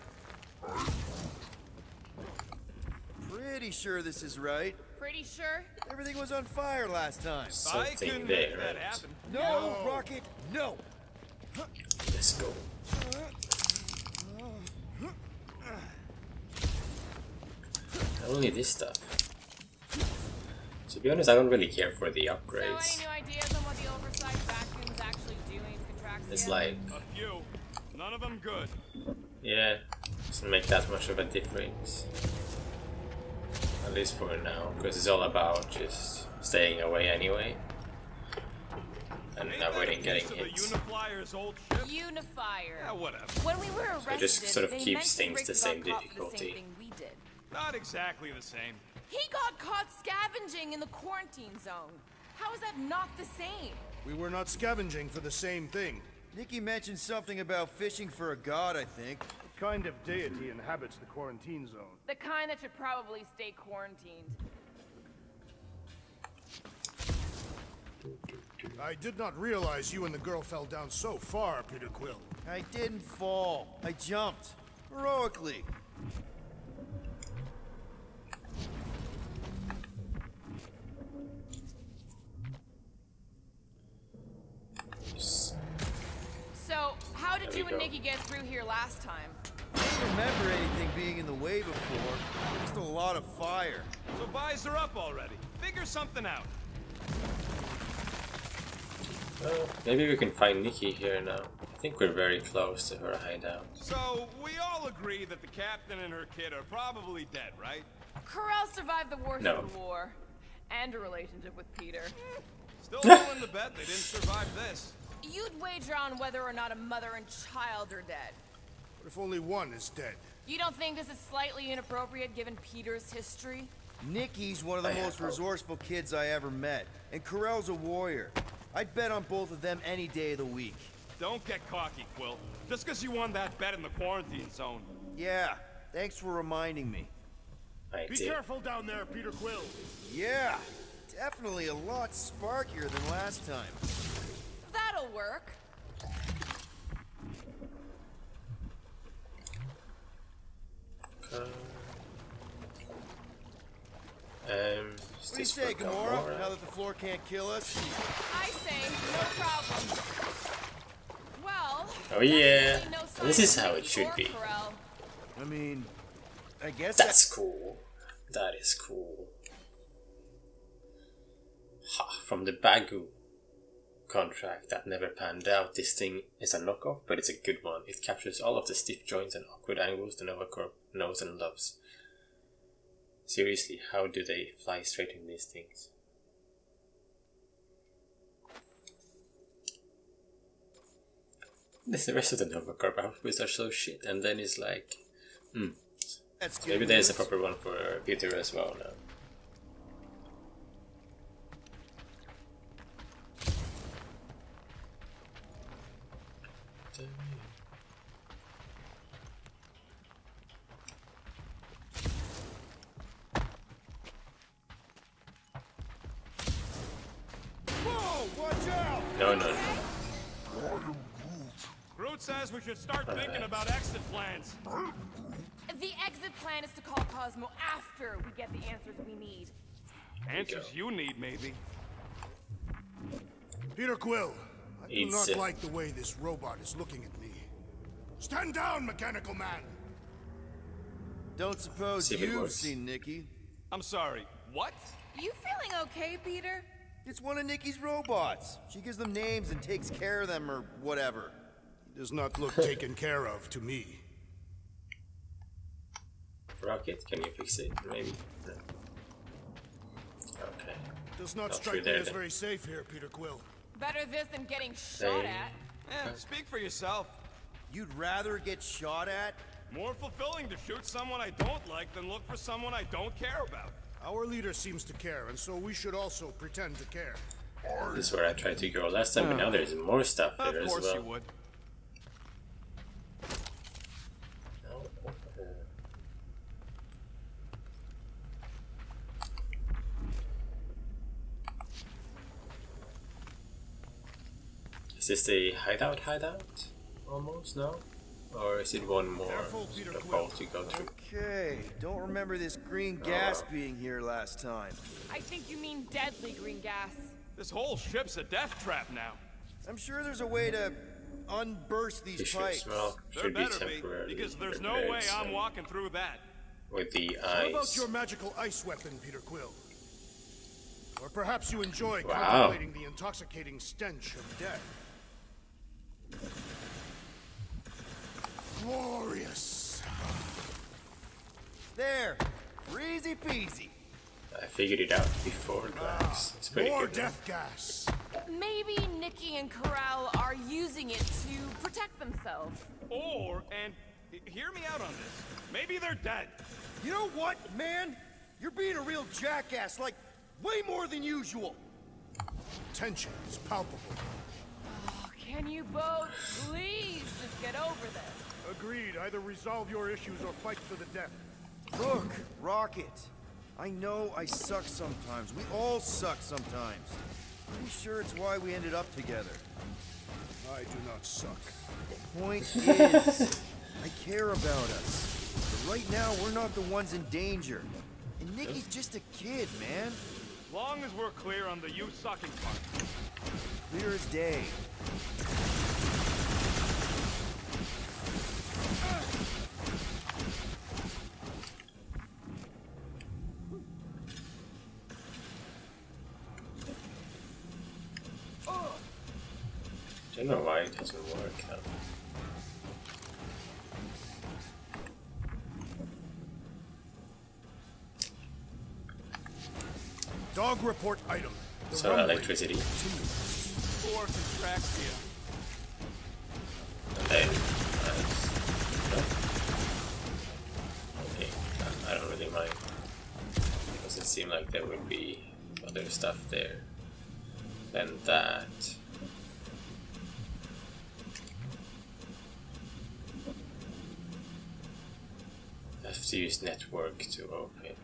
Pretty sure this is right. Pretty sure? Everything was on fire last time. I Something couldn't make there. that happen. No, Rocket, no. Let's go. Only this stuff. To be honest, I don't really care for the So upgrades. any new ideas on what the oversized vacuum's actually doing to Drax? It's like, A few. None of them good. yeah, doesn't make that much of a difference. At least for now, because it's all about just staying away anyway. And Ain't that avoiding a getting piece of the hit. Unifier's old ship? Unifier. Yeah, whatever. When we were arrested, just sort of they keeps mentioned things the Rick same got caught for the difficulty. same thing we did. Not exactly the same. He got caught scavenging in the quarantine zone. How is that not the same? We were not scavenging for the same thing. Nikki mentioned something about fishing for a god, I think. What kind of deity inhabits the quarantine zone? The kind that should probably stay quarantined. I did not realize you and the girl fell down so far, Peter Quill. I didn't fall. I jumped. Heroically. So, how did There you we and go. Nikki get through here last time? I don't remember anything being in the way before. Just a lot of fire. So visor up already. Figure something out. Well, maybe we can find Nikki here now. I think we're very close to her hideout. So, we all agree that the captain and her kid are probably dead, right? Corral survived the worst No. of the war. And a relationship with Peter. Still willing to bet they didn't survive this. You'd wager on whether or not a mother and child are dead. What if only one is dead? You don't think this is slightly inappropriate given Peter's history? Nikki's one of the most resourceful kids I ever met. And Corell's a warrior. I'd bet on both of them any day of the week. Don't get cocky, Quill. Just because you won that bet in the quarantine zone. Yeah, thanks for reminding me. I Be did. careful down there, Peter Quill. Yeah, definitely a lot sparkier than last time. That'll work. What do you say, Gamora? Now that the floor can't kill us? I say, no problem. Well, Oh yeah, definitely no this sign is of how Nikki it should or be. Corral. I mean, I guess That's cool. That is cool. Ha, from the Bagu contract that never panned out. This thing is a knockoff, but it's a good one. It captures all of the stiff joints and awkward angles the Nova Corp knows and loves. Seriously, how do they fly straight in these things? The rest of the Nova Corp outfits are so shit, and then it's like, maybe there's a proper one for Peter as well now. No. Groot says we should start thinking about exit plans. The exit plan is to call Cosmo after we get the answers we need. Answers you need, maybe. Peter Quill, I do not like the way this robot is looking at me. Stand down, mechanical man! Don't suppose you've seen Nikki? I'm sorry, what? You feeling okay, Peter? It's one of Nikki's robots. She gives them names and takes care of them or whatever. He does not look taken care of to me. Rocket, can you fix it? Maybe. No. Okay. Does not strike me as very safe here, Peter Quill. Better this than getting shot at. Yeah, speak for yourself. You'd rather get shot at? More fulfilling to shoot someone I don't like than look for someone I don't care about. Our leader seems to care, and so we should also pretend to care. This is where I tried to go last time, but now there's more stuff there as well. Of course you would. Is this the hideout? Almost, no? Or is it one more hole to go through? Okay, don't remember this green gas being here last time. I think you mean deadly green gas. This whole ship's a death trap now. I'm sure there's a way to unburst these pipes. There better be, because there's no way I'm walking through that. With the What eyes. about your magical ice weapon, Peter Quill? Or perhaps you enjoy contemplating the intoxicating stench of death. Glorious. There, easy peasy. I figured it out before Drax. It's pretty more good. Death gas. Maybe Nikki and Corral are using it to protect themselves. And hear me out on this. Maybe they're dead. You know what, man? You're being a real jackass, like way more than usual. Tension is palpable. Oh, can you both please just get over this? Agreed. Either resolve your issues or fight to the death. Look, Rocket. I know I suck sometimes. We all suck sometimes. Pretty sure it's why we ended up together. I do not suck. The point is, I care about us. But right now, we're not the ones in danger. And Nikki's just a kid, man. Long as we're clear on the you sucking part. Clear as day. I don't know why it doesn't work. Dog report item. So electricity. Or contracts here. Okay, I don't really mind. It doesn't seem like there would be other stuff there than that. I have to use network to open.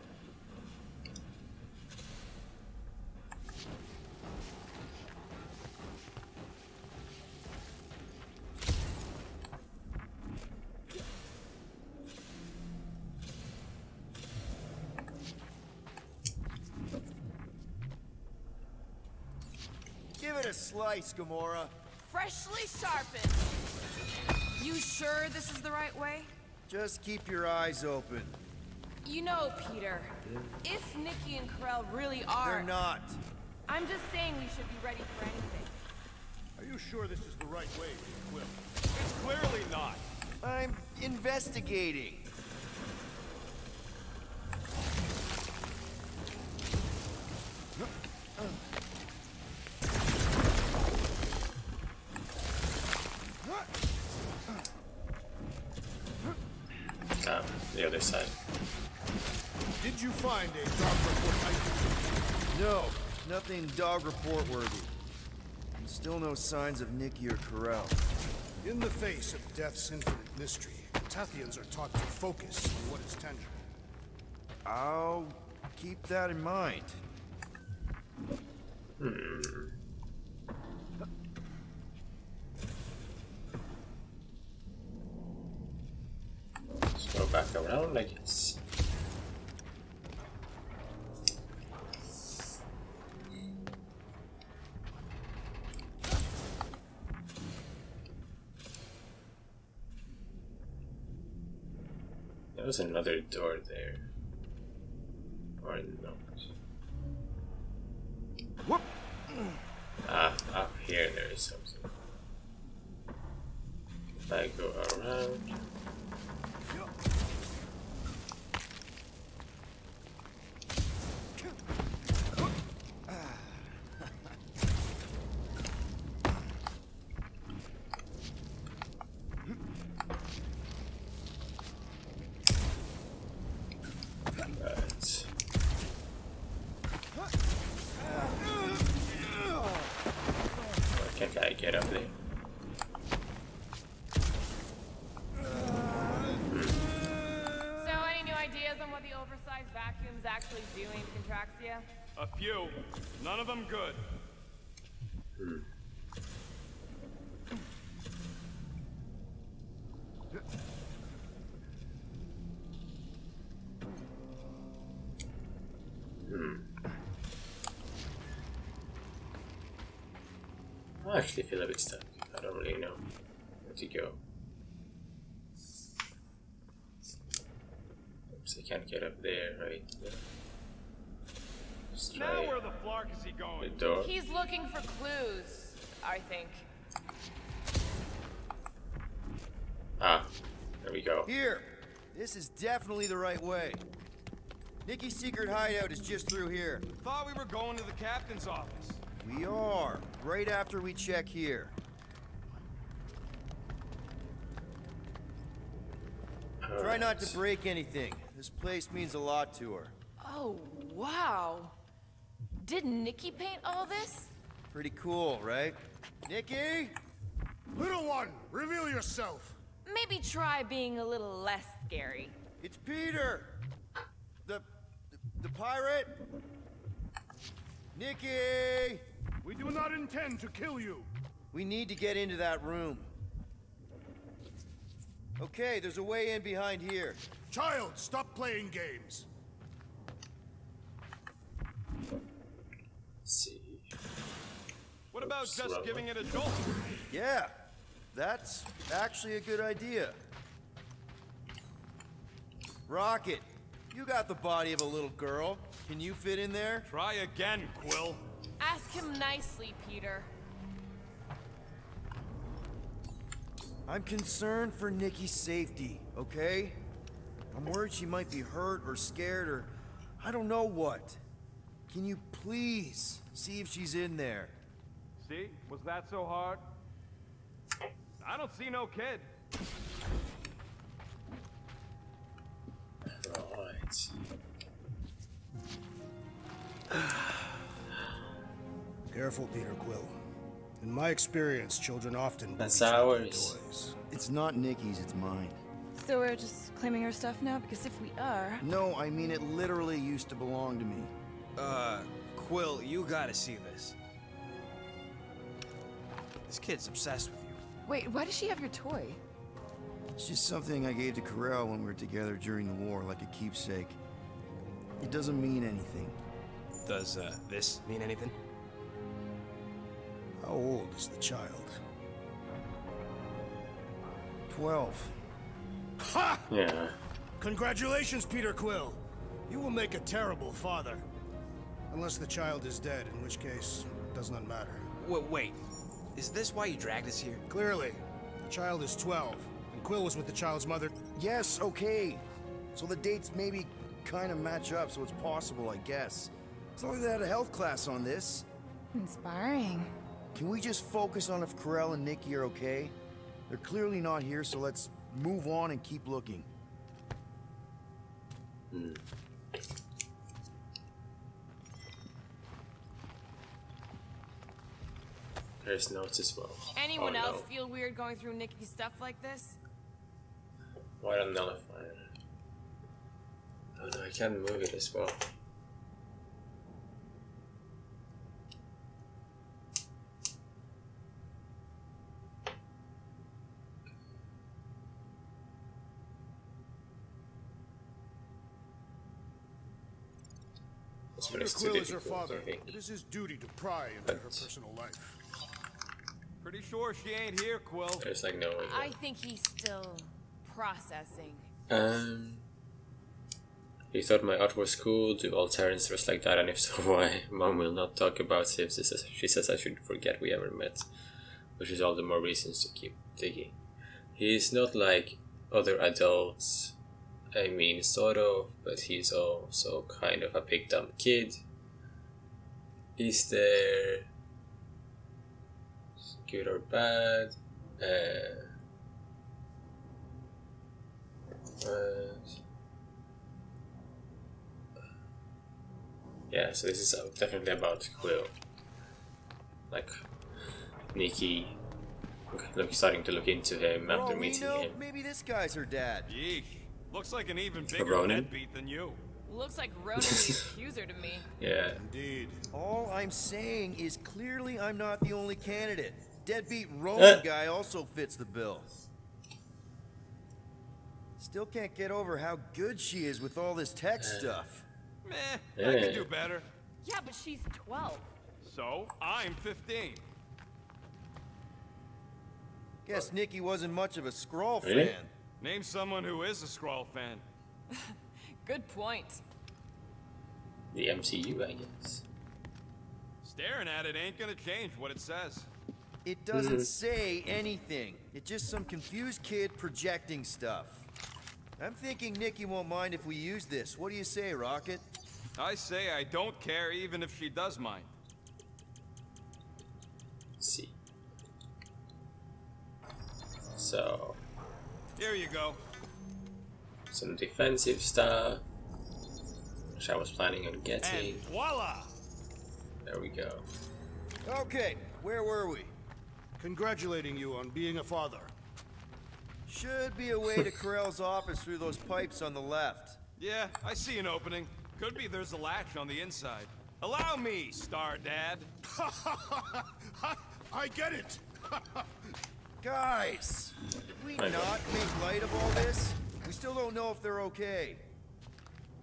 Give it a slice, Gamora. Freshly sharpened. You sure this is the right way? Just keep your eyes open. You know, Peter, if Nikki and Corral really are... They're not. I'm just saying we should be ready for anything. Are you sure this is the right way, Quill? It's clearly not. I'm investigating. The other side. Did you find a dog report item? No, nothing dog report worthy. And still no signs of Nikki or Corell. In the face of death's infinite mystery, Tathians are taught to focus on what is tangible. I'll keep that in mind. Let's go back around, I guess. There was another door there. Or no. Whoop. Ah, up here there is something. If I go around. Can't I get up there? So, any new ideas on what the oversized vacuum's actually doing to Contraxia? A few. None of them good. I actually feel a bit stuck. I don't really know where to go. Oops, I can't get up there, right? Yeah. Just try Now where the flark is he the going? door. He's looking for clues, I think. Ah, there we go. Here! This is definitely the right way. Nikki's secret hideout is just through here. Thought we were going to the captain's office. We are, right after we check here. Try not to break anything. This place means a lot to her. Oh, wow. Did Nikki paint all this? Pretty cool, right? Nikki? Little one, reveal yourself. Maybe try being a little less scary. It's Peter! The pirate? Nikki! We do not intend to kill you. We need to get into that room. Okay, there's a way in behind here. Child, stop playing games. Let's see. What about just giving it a jolt? Yeah, that's actually a good idea. Rocket, you got the body of a little girl. Can you fit in there? Try again, Quill. Ask him nicely, Peter. I'm concerned for Nikki's safety, okay? I'm worried she might be hurt or scared or I don't know what. Can you please see if she's in there? See? Was that so hard? I don't see no kid. Right. Careful, Peter Quill. In my experience, children often That's bully ours. toys. It's not Nikki's, it's mine. So we're just claiming her stuff now? Because if we are... No, I mean it literally used to belong to me. Quill, you gotta see this. This kid's obsessed with you. Wait, why does she have your toy? It's just something I gave to Corell when we were together during the war, like a keepsake. It doesn't mean anything. Does, this mean anything? How old is the child? 12. Ha! Yeah. Congratulations, Peter Quill. You will make a terrible father. Unless the child is dead, in which case, it does not matter. Wait. Is this why you dragged us here? Clearly. The child is 12, and Quill was with the child's mother. Yes, okay. So the dates maybe kind of match up, so it's possible, I guess. It's not like they had a health class on this. Inspiring. Can we just focus on if Corell and Nikki are okay? They're clearly not here, so let's move on and keep looking. There's notes as well. Anyone else feel weird going through Nikki's stuff like this? Why don't nullify it? Oh no, I can't move it as well. Quill is her father. It is his duty to pry into her personal life. Pretty sure she ain't here, Quill. There's like no one. I think he's still processing. You thought my art was cool? Do all Terrans dress like that? And if so, why? Mom will not talk about Civ. She says I should forget we ever met, which is all the more reasons to keep digging. He's not like other adults. I mean, sort of, but he's also kind of a big dumb kid. Is there good or bad? Yeah, so this is definitely about Quill. Like Nikki, starting to look into him after meeting him. Maybe this guy's her dad. Yeesh. Looks like an even bigger Ronan? deadbeat than you. Looks like Ronan the accuser to me. Yeah. Indeed. All I'm saying is clearly I'm not the only candidate. Deadbeat Roman guy also fits the bill. Still can't get over how good she is with all this tech stuff. Meh, I could do better. Yeah, but she's 12. So, I'm 15. Guess Nikki wasn't much of a Skrull Really? fan. Name someone who is a Skrull fan. Good point. The MCU, I guess. Staring at it ain't gonna change what it says. It doesn't say anything. It's just some confused kid projecting stuff. I'm thinking Nikki won't mind if we use this. What do you say, Rocket? I say I don't care even if she does mind. Let's see. So, Here you go. some defensive stuff, which I was planning on getting. And voila! There we go. Okay, where were we? Congratulating you on being a father. Should be a way to Corell's office through those pipes on the left. Yeah, I see an opening. Could be there's a latch on the inside. Allow me, Star Dad. I get it. Guys, did we not make light of all this? We still don't know if they're okay.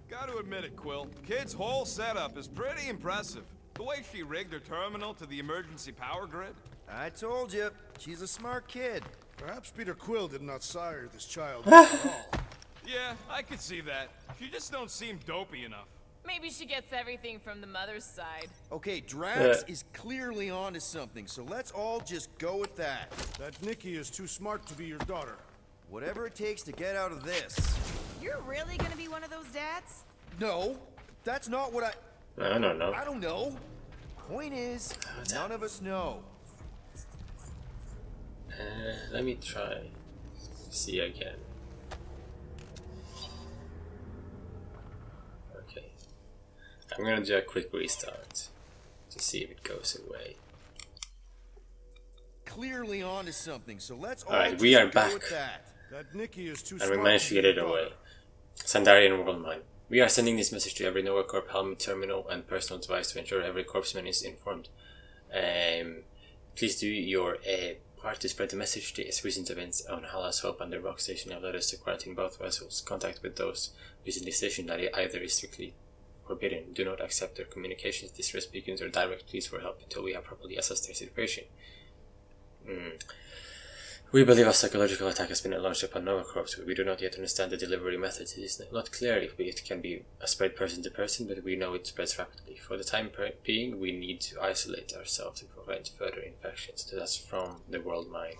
Gotta admit it, Quill. Kid's whole setup is pretty impressive. The way she rigged her terminal to the emergency power grid. I told you, she's a smart kid. Perhaps Peter Quill did not sire this child at all. Yeah, I could see that. She just don't seem dopey enough. Maybe she gets everything from the mother's side. Okay, Drax is clearly onto something, so let's all just go with that. That Nikki is too smart to be your daughter. Whatever it takes to get out of this. You're really gonna be one of those dads? No, that's not what I don't know. I don't know. Point is, none of us know. Let me try. See again. Okay. I'm gonna do a quick restart to see if it goes away. Clearly onto something, so let's all Alright, just we are go back. with that. That Nikki is too And smart we managed to get be it your away. daughter. Sandarian Worldmine. We are sending this message to every Nova Corp helmet, terminal, and personal device to ensure every corpsman is informed. Please do your part to spread the message to its recent events on Hala's Hope and the Rock Station have led us to quarantine both vessels. Contact with those using the station that either is strictly forbidden. Do not accept their communications, distress beacons, or direct pleas for help until we have properly assessed their situation. We believe a psychological attack has been launched upon Nova Corps, but we do not yet understand the delivery methods. It is not clear if it can be spread person to person, but we know it spreads rapidly. For the time being, we need to isolate ourselves to prevent further infections. So that's from the World Mine.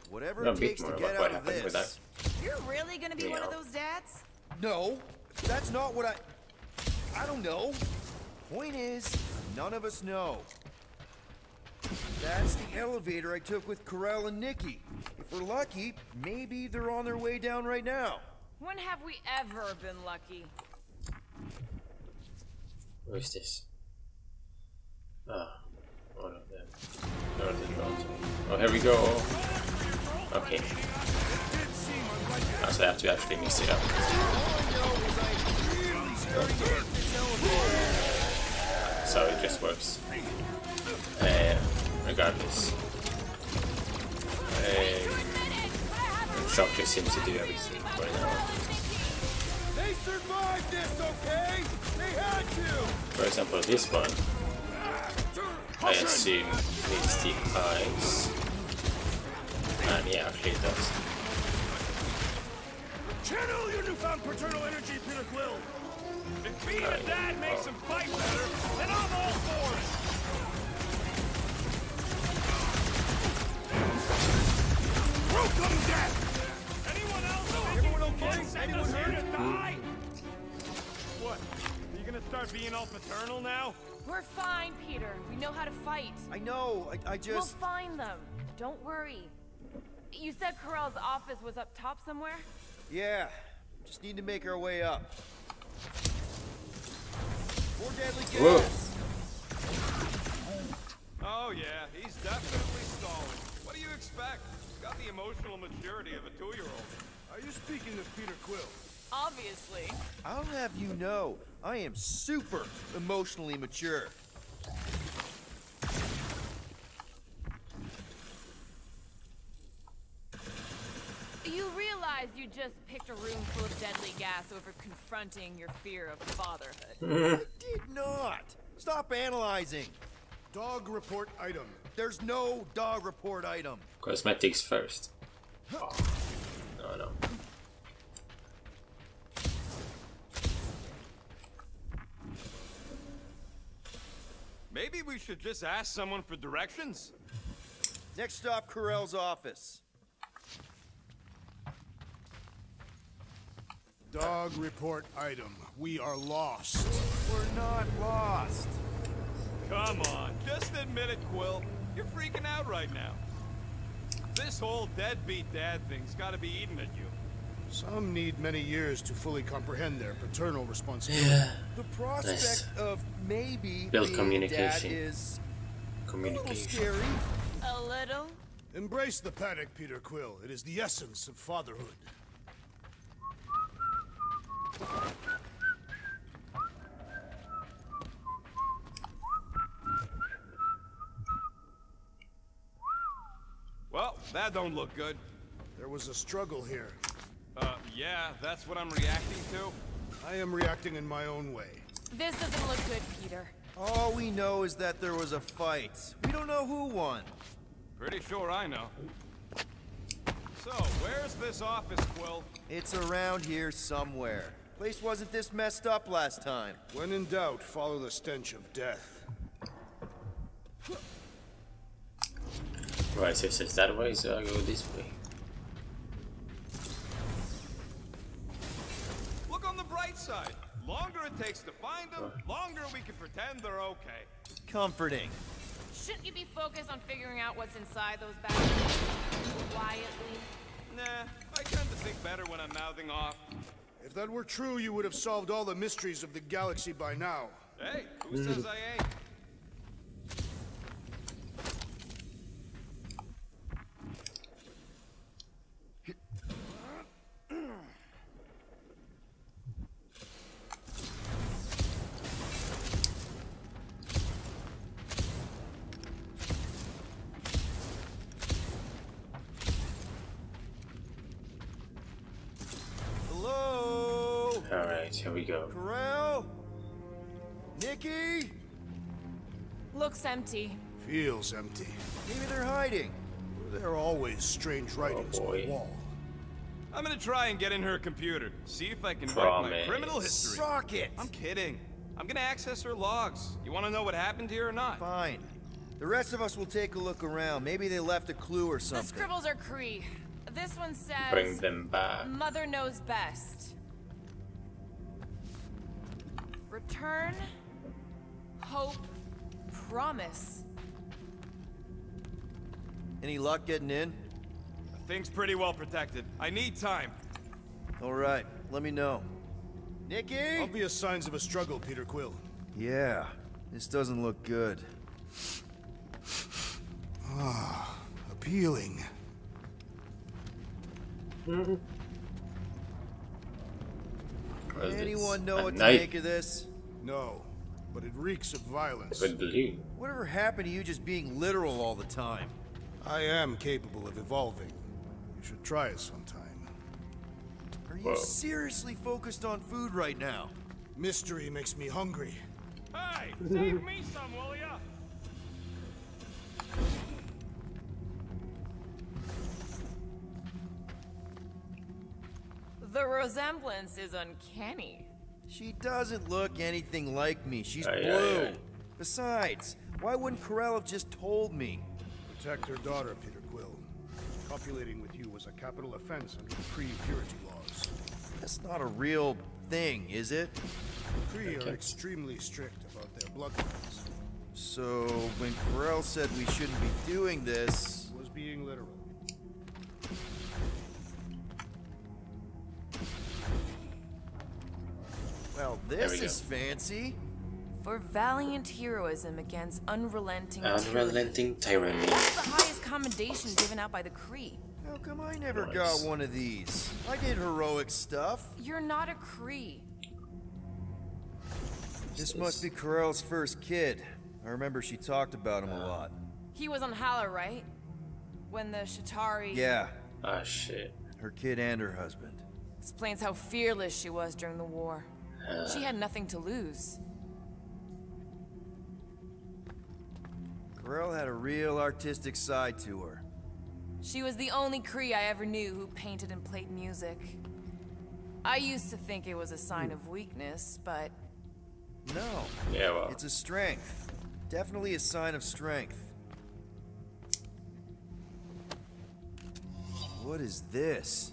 Whatever it takes to get out of this. You're really gonna be one of those dads? No, that's not what I don't know. Point is, none of us know. That's the elevator I took with Corell and Nikki. If we're lucky, maybe they're on their way down right now. When have we ever been lucky? Who is this? Ah, one of them. Oh, here we go. Okay. So I have to actually mix it up. So it just works. Regardless. Shock just seems to do everything right now. They survived this, okay? They had to. For example, this one, I assume needs the eyes. And yeah, actually it does. Channel your newfound paternal energy, Peter Quill. If being a dad makes him fight better, then I'm all for it. Welcome, Death! Anyone else? Everyone okay? Anyone hurt to die? What? Are you gonna start being all paternal now? We're fine, Peter. We know how to fight. I know, I just... We'll find them. Don't worry. You said Corell's office was up top somewhere? Yeah. Just need to make our way up. More deadly gas! Oh yeah, he's definitely stalling. What do you expect? He's got the emotional maturity of a 2-year-old. Are you speaking of Peter Quill? Obviously. I'll have you know, I am super emotionally mature. You realize you just picked a room full of deadly gas over confronting your fear of fatherhood. I did not! Stop analyzing! Dog report item. There's no dog report item. Cosmetics first. Oh. No. Maybe we should just ask someone for directions? Next stop, Corell's office. Dog report item. We are lost. We're not lost. Come on, just admit it, Quill. You're freaking out right now. This whole deadbeat dad thing's gotta be eating at you. Some need many years to fully comprehend their paternal responsibility. Yeah. The prospect of maybe build being communication. dad is communication. a little scary. A little? Embrace the panic, Peter Quill. It is the essence of fatherhood. Well, that don't look good. There was a struggle here. Yeah, that's what I'm reacting to. I am reacting in my own way. This doesn't look good, Peter. All we know is that there was a fight. We don't know who won. Pretty sure I know. So, where's this office, Quill? It's around here somewhere. Place wasn't this messed up last time. When in doubt, follow the stench of death. Right, so it says that way, so I go this way. Look on the bright side. Longer it takes to find them, longer we can pretend they're okay. Comforting. Shouldn't you be focused on figuring out what's inside those batteries? Quietly? Nah, I tend to think better when I'm mouthing off. If that were true, you would have solved all the mysteries of the galaxy by now. Hey, who says I ain't? Hello? Alright, here we go. Corell? Nikki? Looks empty. Feels empty. Maybe they're hiding. There are always strange writings on the wall. I'm gonna try and get in her computer. See if I can wipe my criminal history. Rocket! I'm kidding. I'm gonna access her logs. You wanna know what happened here or not? Fine. The rest of us will take a look around. Maybe they left a clue or The something. scribbles are Cree. This one says... Bring them back. Mother knows best. Return. Hope. Promise. Any luck getting in? Thing's pretty well protected. I need time. All right, let me know. Nikki? Obvious signs of a struggle, Peter Quill. Yeah, this doesn't look good. Ah, appealing. Anyone know what to knife? make of this? No, but it reeks of violence. With blue. Whatever happened to you just being literal all the time? I am capable of evolving. You should try it sometime. Are you seriously focused on food right now? Mystery makes me hungry. Hey, save me some, will ya? The resemblance is uncanny. She doesn't look anything like me. She's Aye, blue. aye, aye. Besides, why wouldn't Corell have just told me? Protect her daughter, Peter Quill. Copulating with you was a capital offense under the Kree purity laws. That's not a real thing, is it? Kree are extremely strict about their bloodlines. So, when Corell said we shouldn't be doing this... Was being literal. Well, There we this go. is fancy. For valiant heroism against unrelenting Unrelenting tyranny. That's the highest commendation given out by the Kree. How come I never got one of these? I did heroic stuff. You're not a Kree. This must be Corell's first kid. I remember she talked about him a lot. He was on Hala, right? When the Shatari... Yeah, Ah, shit. her kid and her husband. Explains how fearless she was during the war. She had nothing to lose. Corell had a real artistic side to her. She was the only Kree I ever knew who painted and played music. I used to think it was a sign of weakness, but... No. Yeah, well. It's a strength. Definitely a sign of strength. What is this?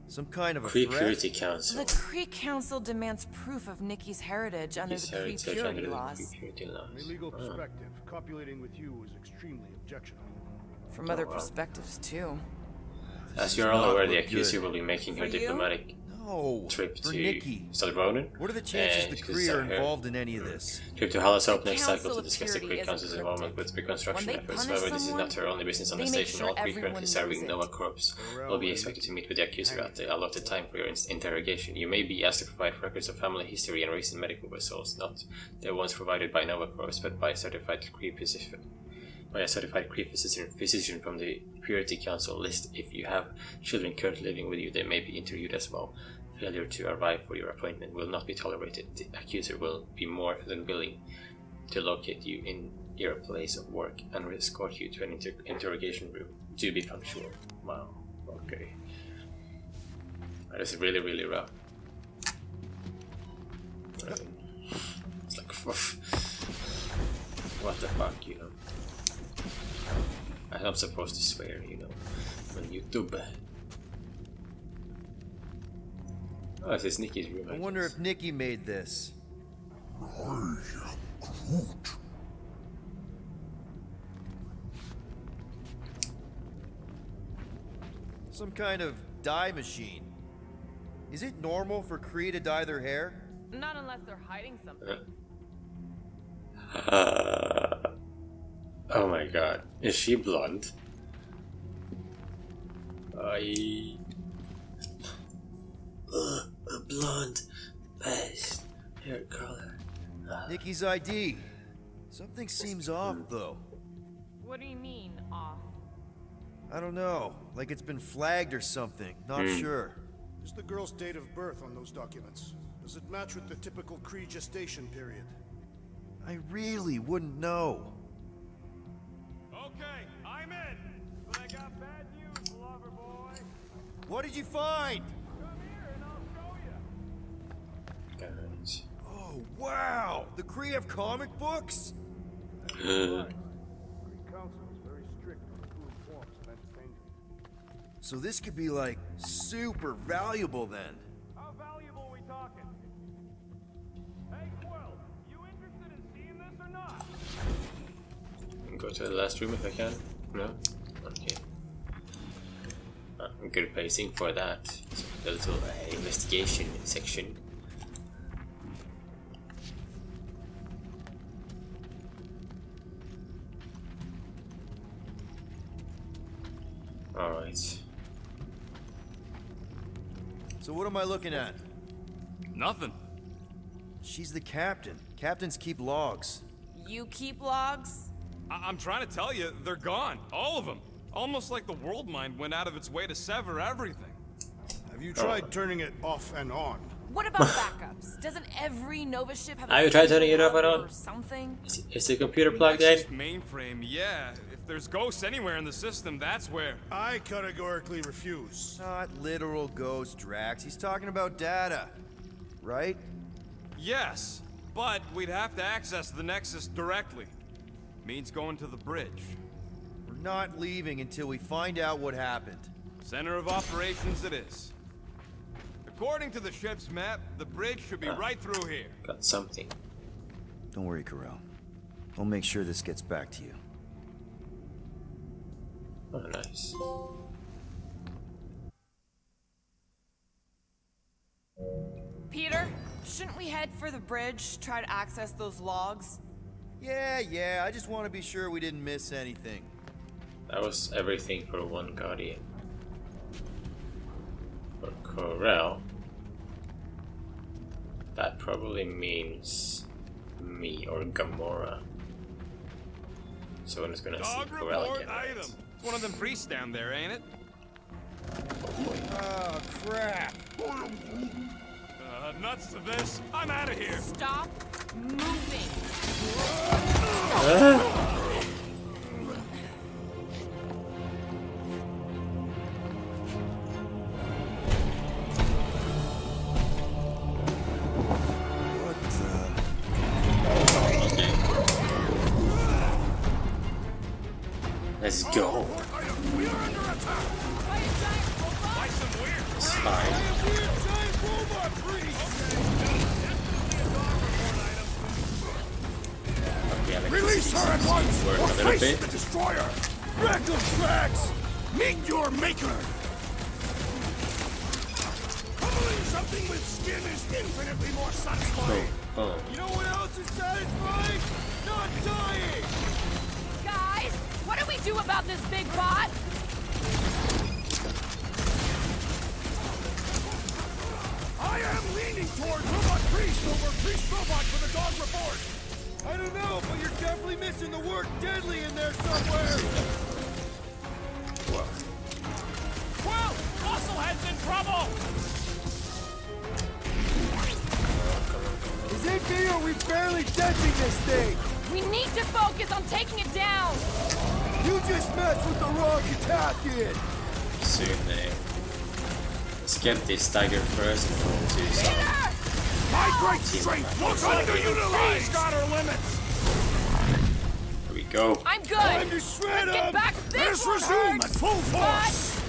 Some kind of a Kree threat? Purity Council. The Kree Council demands proof of Nikki's heritage under the Kree purity laws. From a legal perspective, copulating with you is extremely objectionable. From other perspectives, too. As you're all aware, the accuser will be making her diplomatic trip for to Nikki. Stalronen. What are the chances the Kree are involved in any of this? Trip to Hala's Hope next cycle Council to of discuss the Purity Kree is Council's involvement with reconstruction When they efforts. punish However, this is someone, not her only business on the they make station. sure All Kree everyone currently serving knows Nova it. Corps will be expected to meet with the accuser at the allotted time for your interrogation. You may be asked to provide records of family history and recent medical results, not the ones provided by Nova Corps, but by a certified Kree physician. From the Purity Council list. If you have children currently living with you, they may be interviewed as well. Failure to arrive for your appointment will not be tolerated. The accuser will be more than willing to locate you in your place of work and escort you to an interrogation room. Do be punctual. Wow. Okay. That is really, really rough. It's like, what the fuck, you know? I'm not supposed to swear, you know, on YouTube. Oh, this is Nikki's room. I wonder if Nikki made this. Some kind of dye machine. Is it normal for Kree to dye their hair? Not unless they're hiding something. Oh my god. Is she blonde? A blonde best hair color. Nikki's ID. Something seems off, though. What do you mean, off? I don't know. Like it's been flagged or something. Not sure. Is the girl's date of birth on those documents? Does it match with the typical Kree gestation period? I really wouldn't know. Okay, I'm in. But I got What did you find? Guys. Oh, wow! The Kree have comic books? So this could be like super valuable then. How valuable are we talking? Hey, Quill, you interested in seeing this or not? Go to the last room if I can. No? Okay. Good pacing for that. The little investigation section. Alright. So what am I looking at? Nothing. She's the captain. Captains keep logs. You keep logs? I'm trying to tell you, they're gone. All of them. Almost like the world mind went out of its way to sever everything. Have you tried turning it off and on? What about backups? Doesn't every Nova ship have a Have you tried turning it off and on? or something? Is the computer plugged in? Mainframe, yeah. If there's ghosts anywhere in the system, that's where. I categorically refuse. Not literal ghost, Drax. He's talking about data. Right? Yes, but we'd have to access the Nexus directly. Means going to the bridge. We're not leaving until we find out what happened. Center of operations it is. According to the ship's map, the bridge should be right through here. Got something. Don't worry, Carell. We'll make sure this gets back to you. Oh, nice. Peter, shouldn't we head for the bridge, try to access those logs? Yeah, I just want to be sure we didn't miss anything. That was everything for one Guardian. For Carell, that probably means me or Gamora. So I'm just gonna see Dog Carell report again. item. It's one of them priests down there, ain't it? Oh, crap. Nuts to this. I'm out of here. Stop moving. Let's go. We are under attack. It's fine. Okay, Release her at once, work or a little face bit. the destroyer. Wreck of Drax. Meet your maker. Pummeling something with skin is infinitely more satisfying. Oh. You know what else is satisfying? Not dying! Guys, what do we do about this big bot? I am leaning towards Robot Priest over Priest Robot for the dog report. I don't know, but you're definitely missing the word deadly in there somewhere. Well, Musclehead's in trouble. Is it me or are we barely dodging this thing? We need to focus on taking it down. You just messed with the wrong attack-in. Soon they. Let's get this tiger first and go to some. My great strength was underutilized. She's got her limits. Here we go. I'm good. Time to shred Let's get him. back. Let's This won't resume hurt. at full force.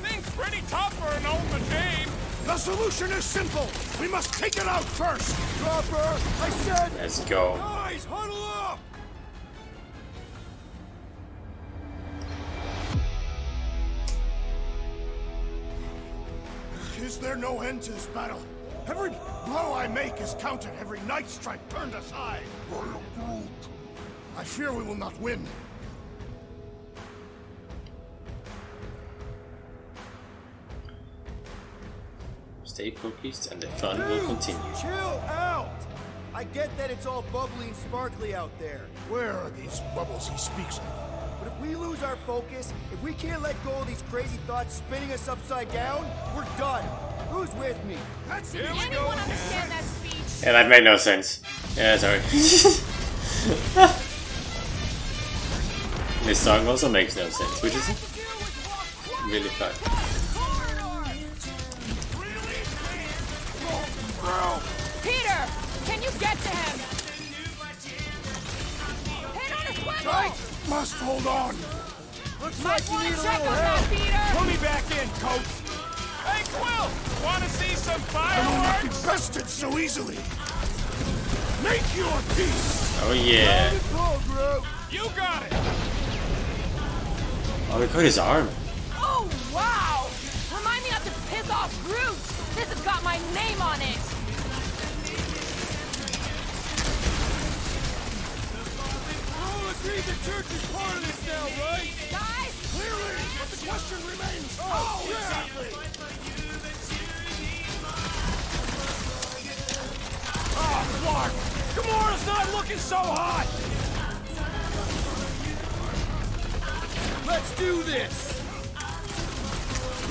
Thing's pretty tough for an old machine. The solution is simple. We must take it out first. Drop her. I said. Let's go. Guys, huddle up. Is there no end to this battle? Every blow I make is counted, every night strike turned aside. I fear we will not win. Stay focused and the fun will continue. Chill out. I get that it's all bubbly and sparkly out there. Where are these bubbles he speaks of? But if we lose our focus, if we can't let go of these crazy thoughts spinning us upside down, we're done. Who's with me? That's Did anyone understand that speech? Yeah, that made no sense. Yeah, sorry. This song also makes no sense, which is really fun. Just hold on. Looks Might like you want need to a check little on that, help. Peter! Put me back in, coach! Hey, Quill! Want to see some I will not be fireworks? bested so easily. Make your peace. Oh yeah. You got it! Oh, we got his arm. Oh, wow! Remind me not to piss off Groot! This has got my name on it! All agree the church is part of this now, right? Guys! Clearly, but the question remains. Oh, exactly. Oh, Clark! Gamora's not looking so hot! Let's do this!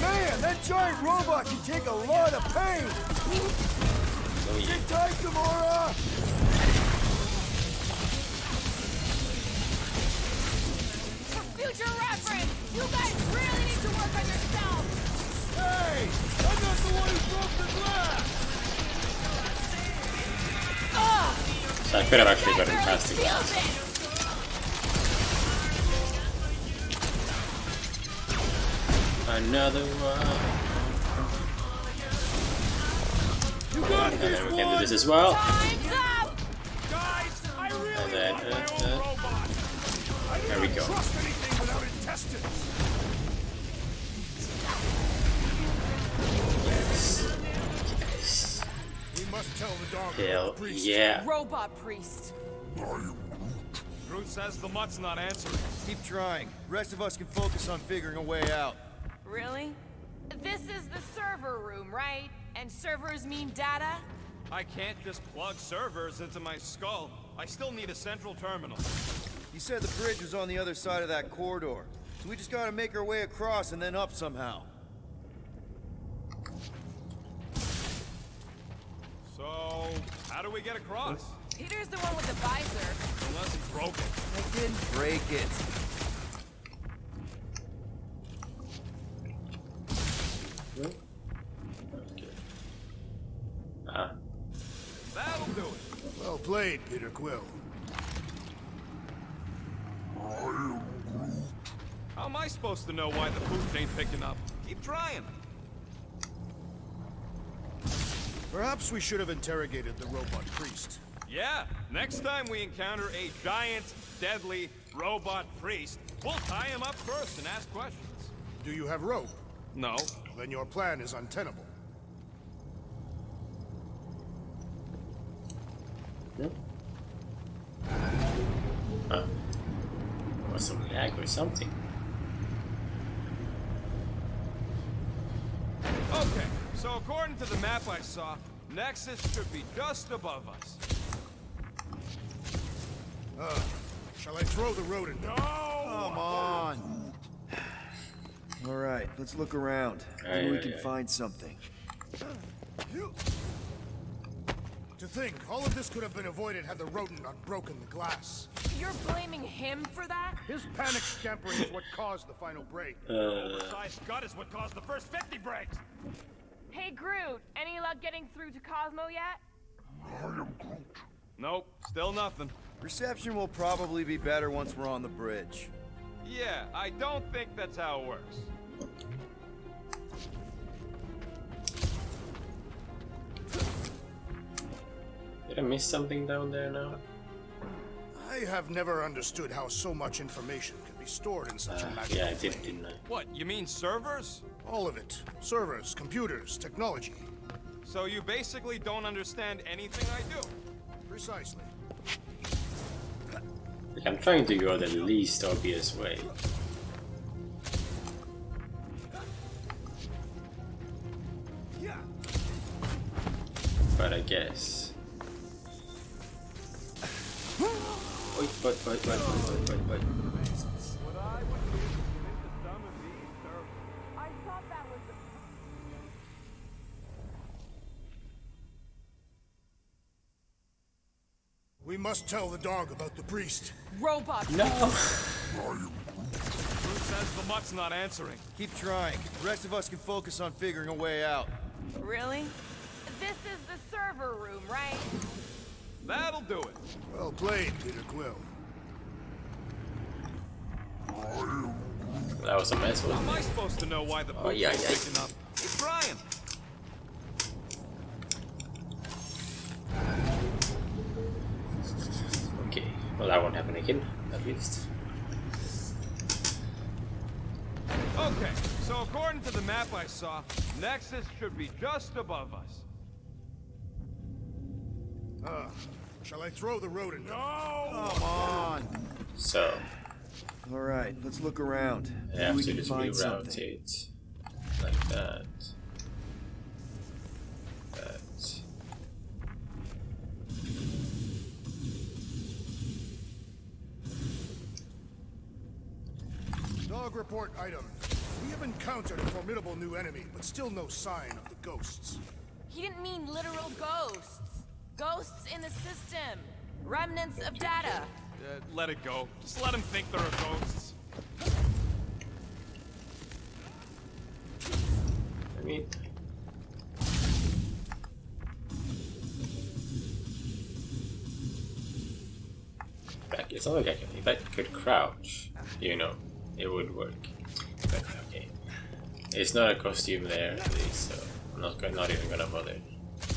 Man, that giant robot can take a lot of pain! Oh yeah. Sit tight, Gamora! For future reference, you guys really need to work on yourself! Hey! I'm not the one who broke the glass! So I could have actually gotten past the glass. Another one. You got And this then we can do one! this as well. Time's up! Guys, I really And then, want my own robot. there we go. Trust anything without intestines. Yes. Yes. We must tell the dog Hell about the priest. yeah. Robot priest. Groot says the mutt's not answering. Keep trying. The rest of us can focus on figuring a way out. Really? This is the server room, right? And servers mean data? I can't just plug servers into my skull. I still need a central terminal. You said the bridge was on the other side of that corridor. So we just gotta make our way across and then up somehow. So, how do we get across? Peter's the one with the visor. Unless he broke it. I didn't break it. Ah. That'll do it. Well played, Peter Quill. How am I supposed to know why the booth ain't picking up? Keep trying. Perhaps we should have interrogated the robot priest. Yeah, next time we encounter a giant, deadly robot priest, we'll tie him up first and ask questions. Do you have rope? No. Then your plan is untenable. Huh. Or some lag or something. Okay, so according to the map I saw, Nexus should be just above us. Shall I throw the rodent? No! Come on. All right, let's look around. Maybe we can find something. To think, all of this could have been avoided had the rodent not broken the glass. You're blaming him for that? His panic scampering is what caused the final break. Oversized gut is what caused the first 50 breaks. Hey, Groot, any luck getting through to Cosmo yet? Nope, still nothing. Reception will probably be better once we're on the bridge. Yeah, I don't think that's how it works. Did I miss something down there now? I have never understood how so much information can be stored in such a magical Yeah, I did, thing. didn't I? What, you mean servers? All of it. Servers, computers, technology. So you basically don't understand anything I do? Precisely. Like, I'm trying to go the least obvious way. But I guess. Wait. What I would do is into some of these servers. I thought that was the... We must tell the dog about the priest. Robot. No! Groot says the mutt's not answering. Keep trying. The rest of us can focus on figuring a way out. Really? This is the server room, right? That'll do it. Well played, Peter Quill. That was a mess, wasn't How am I it? supposed to know why the Oh, yeah, boat's yeah. picking up? It's Brian. Okay, well that won't happen again, at least. Okay, so according to the map I saw, Nexus should be just above us. Shall I throw the rodent? No! Come on. So, All right, let's look around. I Maybe have we to can just find reroute something. it like that. Dog report item. We have encountered a formidable new enemy, but still no sign of the ghosts. He didn't mean literal ghosts. Ghosts in the system. Remnants of data. Let it go. Just let him think there are ghosts. I mean, back. It's not like I can. If I could crouch, you know, it would work. But okay, it's not a costume there, at least, so I'm not even gonna bother.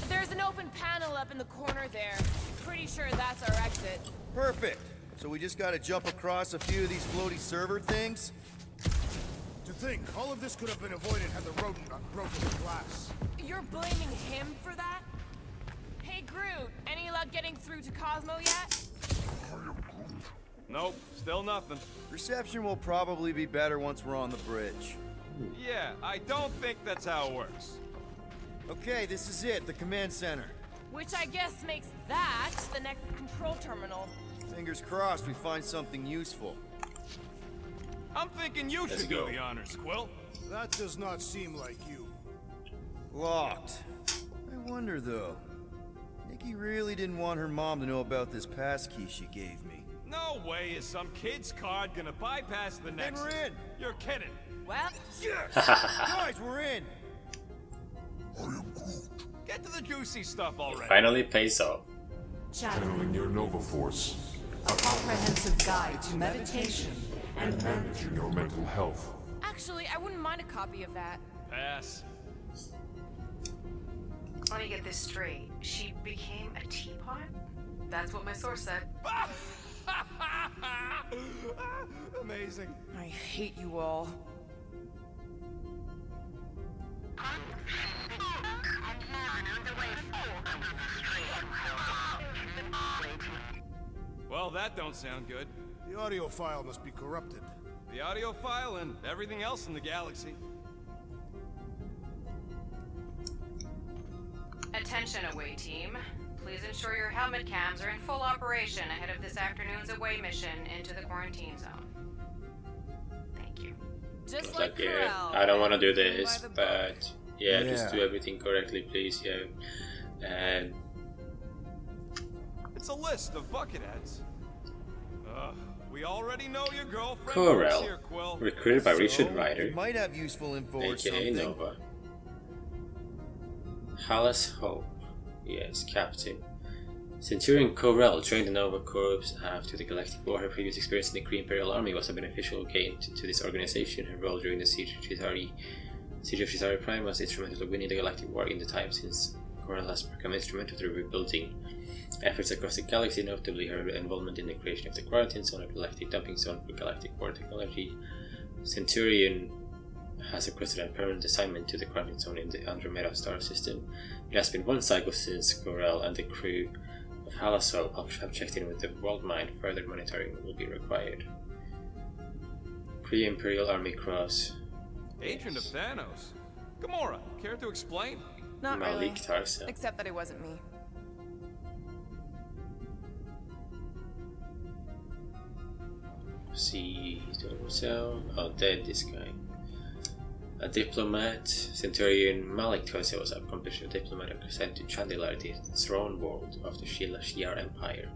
There's an open panel up in the corner there. Pretty sure that's our exit. Perfect. So we just gotta jump across a few of these floaty server things? To think, all of this could have been avoided had the rodent not broken the glass. You're blaming him for that? Hey Groot, any luck getting through to Cosmo yet? Nope, still nothing. Reception will probably be better once we're on the bridge. Yeah, I don't think that's how it works. Okay, this is it, the command center. Which I guess makes that the next control terminal. Fingers crossed we find something useful. I'm thinking you should do the honors, Quill. That does not seem like you. Locked. I wonder though. Nikki really didn't want her mom to know about this passkey she gave me. No way is some kid's card gonna bypass the next. And we're in. You're kidding. Well, yes! Guys, we're in. Get to the juicy stuff already. Finally pays off. Channeling your Nova Force. A comprehensive guide to meditation and managing your mental health. actually, I wouldn't mind a copy of that. Pass. Let me get this straight. She became a teapot? That's what my source said. Amazing. I hate you all. Well, that don't sound good. The audio file must be corrupted. The audio file and everything else in the galaxy. Attention away team. Please ensure your helmet cams are in full operation ahead of this afternoon's away mission into the quarantine zone. Thank you. Just Like, like yeah, Corral. I don't want to do By this, the book. but yeah, just do everything correctly, please. Yeah, and It's a list of bucketheads. We already know your girlfriend Corral, works here, Quill. recruited by Richard So, Ryder, we might have useful info or aka something. Nova. Hallis Hope, yes, Captain. Centurion Corral joined the Nova Corps after the Galactic War. Her previous experience in the Kree Imperial Army was a beneficial gain to this organization. Her role during the Siege of Chitauri Prime was instrumental to winning the Galactic War in the time since. Corral has become instrumental to rebuilding efforts across the galaxy, notably her involvement in the creation of the Quarantine Zone, a galactic dumping zone for Galactic War technology. Centurion has requested a permanent assignment to the Quarantine Zone in the Andromeda star system. It has been one cycle since Corral and the crew of Halaso have checked in with the World Mind. Further monitoring will be required. Pre-Imperial Army Cross. Agent of Thanos. Gamora, care to explain? Not Malik really. Tarsa. Except that it wasn't me. See, so dead this guy. A diplomat, Centurion Malik Tarsa was accomplished diplomat sent to Chandilar, the throne world of the Shi'ar Empire.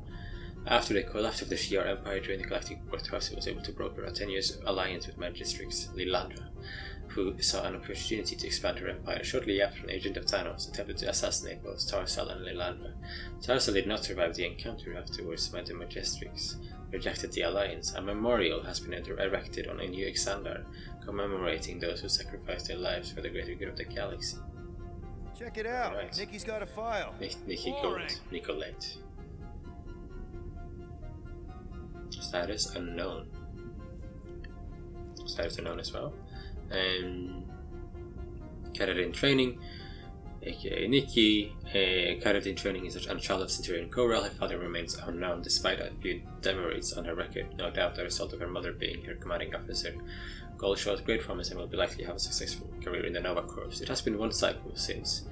After the collapse of the Shi'ar Empire during the Galactic War, Tarsa was able to broker a tenuous alliance with Magistrix Lilandra, who saw an opportunity to expand her empire. Shortly after, an agent of Thanos attempted to assassinate both Tarsal and Lilandra. Tarsal did not survive the encounter. Afterwards met the Magistrix rejected the Alliance, a memorial has been erected on a New Xandar, commemorating those who sacrificed their lives for the greater good of the galaxy. Check it out. Right. Nikki's got a file. Nikki Gold. Nicolette. Status unknown. Status unknown as well. Cadet in training, aka Nikki. Cadet in training is a child of Centurion Corel. Her father remains unknown despite a few demerits on her record, no doubt the result of her mother being her commanding officer. Gold shows great promise and will be likely to have a successful career in the Nova Corps. It has been one cycle since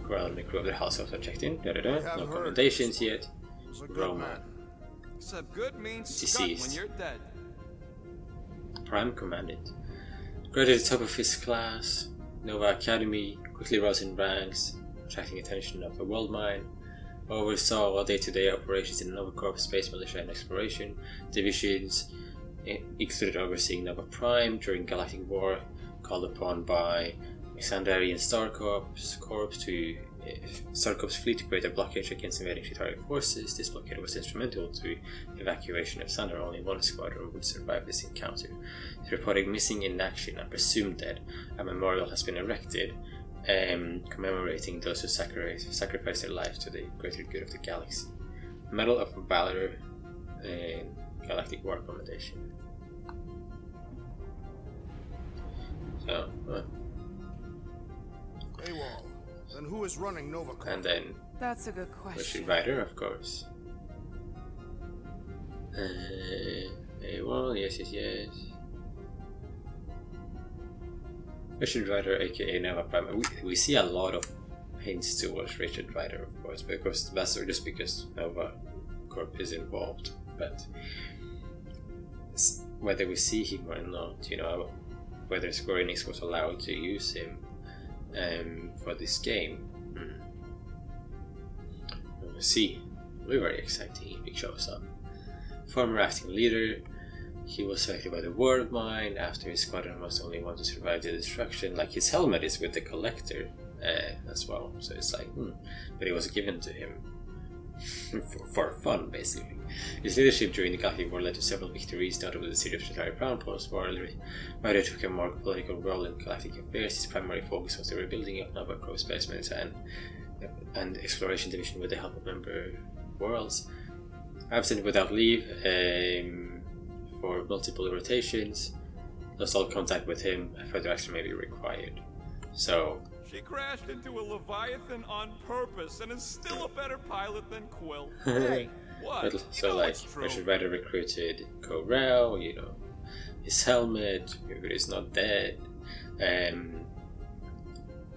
Corel and the crew of the household have checked in. No commendations yet. Roma. Except good means Deceased. when you're dead. Prime Commandant. Graded at the top of his class. Nova Academy. Quickly rose in ranks, attracting attention of the world mine. Oversaw all day-to-day operations in Nova Corps, Space Militia and Exploration divisions, included overseeing Nova Prime during Galactic War, called upon by Xandarian Star Corps fleet to create a blockade against invading Chitauri forces. This blockade was instrumental to the evacuation of Xandar. Only one squadron would survive this encounter. He's reported missing in action and presumed dead. A memorial has been erected commemorating those who sacrificed their lives to the greater good of the galaxy. Medal of Valor and Galactic War Commendation. So, AWOL. Then who is running Nova Corps? and then That's a good question. Rider, of course. Well, yes. Richard Rider, aka Nova Prime. We see a lot of hints towards Richard Rider, of course, because that's just because Nova Corp is involved. But whether we see him or not, you know, whether Square Enix was allowed to use him for this game, we'll see. It'll be very exciting if he shows up. Former acting leader. He was selected by the World Mine after his squadron was the only one to survive the destruction. Like, his helmet is with the Collector as well, so it's like, but it was given to him for fun, basically. His leadership during the Galactic War led to several victories, notably the City of Chitauri Crown Post, where Ryder took a more political role in galactic affairs. His primary focus was the rebuilding of Nova Corps Space Militia and Exploration Division with the help of member worlds. Absent without leave for multiple rotations, lost all contact with him, further action may be required. So She crashed into a Leviathan on purpose and is still a better pilot than Quill. Hey, What? So like, Richard Rider recruited Corel, you know, his helmet, maybe he's not dead.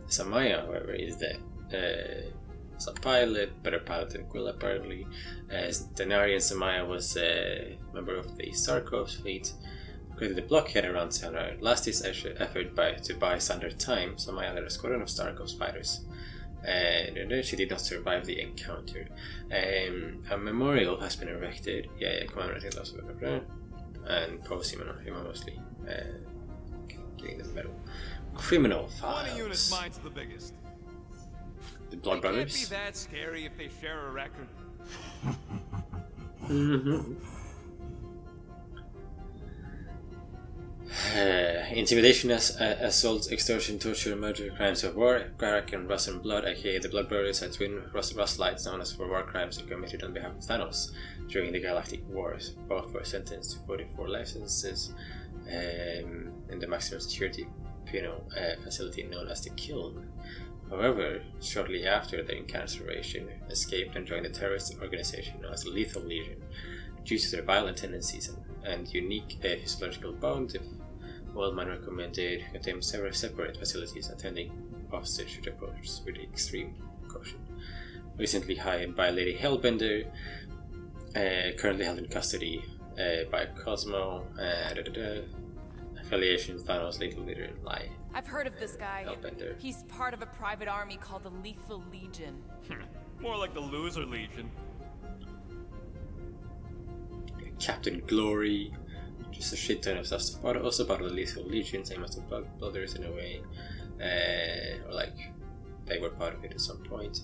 Samaya, however, is dead. As a pilot, better pilot than Quill apparently. Denarian Samaya was a member of the Star Corps fleet, created a blockade around Xandar. Last his effort to buy Xandar time, Samaya led a squadron of Star Corps fighters. And she did not survive the encounter. A memorial has been erected, commemorating loss of a and posthumously getting the medal. Criminal files. 20 units, mine's the biggest. The Blood It Brothers. can't be that scary if they share a record. Intimidation, assault, extortion, torture, murder, crimes of war. Garak and Russ and Blood, aka the Blood Brothers, are twin Russlites known as for war crimes committed on behalf of Thanos during the Galactic Wars. Both were sentenced to 44 life sentences in the maximum security penal facility known as the Kiln. However, shortly after their incarceration, escaped and joined a terrorist organization known as the Lethal Legion. Due to their violent tendencies and unique physiological bond, the Worldmine recommended contain several separate facilities. Attending officers should approach with extreme caution. Recently hired by Lady Hellbender, currently held in custody by Cosmo, affiliations, Thanos, Lethal Leader, and Lie. I've heard of this guy. Hellbender. He's part of a private army called the Lethal Legion. More like the Loser Legion. Captain Glory, just a shit ton of stuff. Also part of the Lethal Legion, same as the Blood Brothers in a way, or like they were part of it at some point.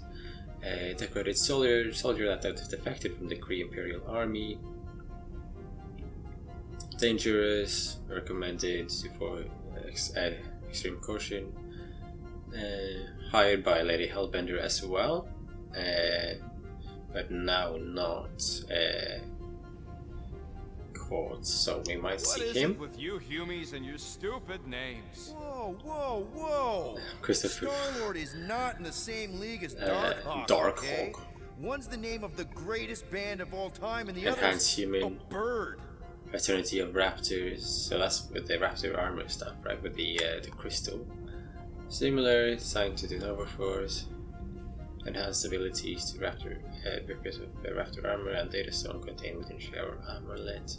Decorated soldier that defected from the Kree Imperial Army. dangerous, recommended for extreme caution. Hired by Lady Hellbender as well, but now not caught, so we might see him. What is it with you Humies and your stupid names? Whoa, whoa, whoa! Christopher. Star-Lord is not in the same league as Darkhawk. Darkhawk. One's the name of the greatest band of all time, and the Enhanced other's human. a bird. Fraternity of Raptors. So that's with the Raptor armor stuff, right? With the crystal. Similar, designed to the Nova Force. Enhanced abilities to Raptor because of the Raptor armor and data zone contained within Shower Amulet.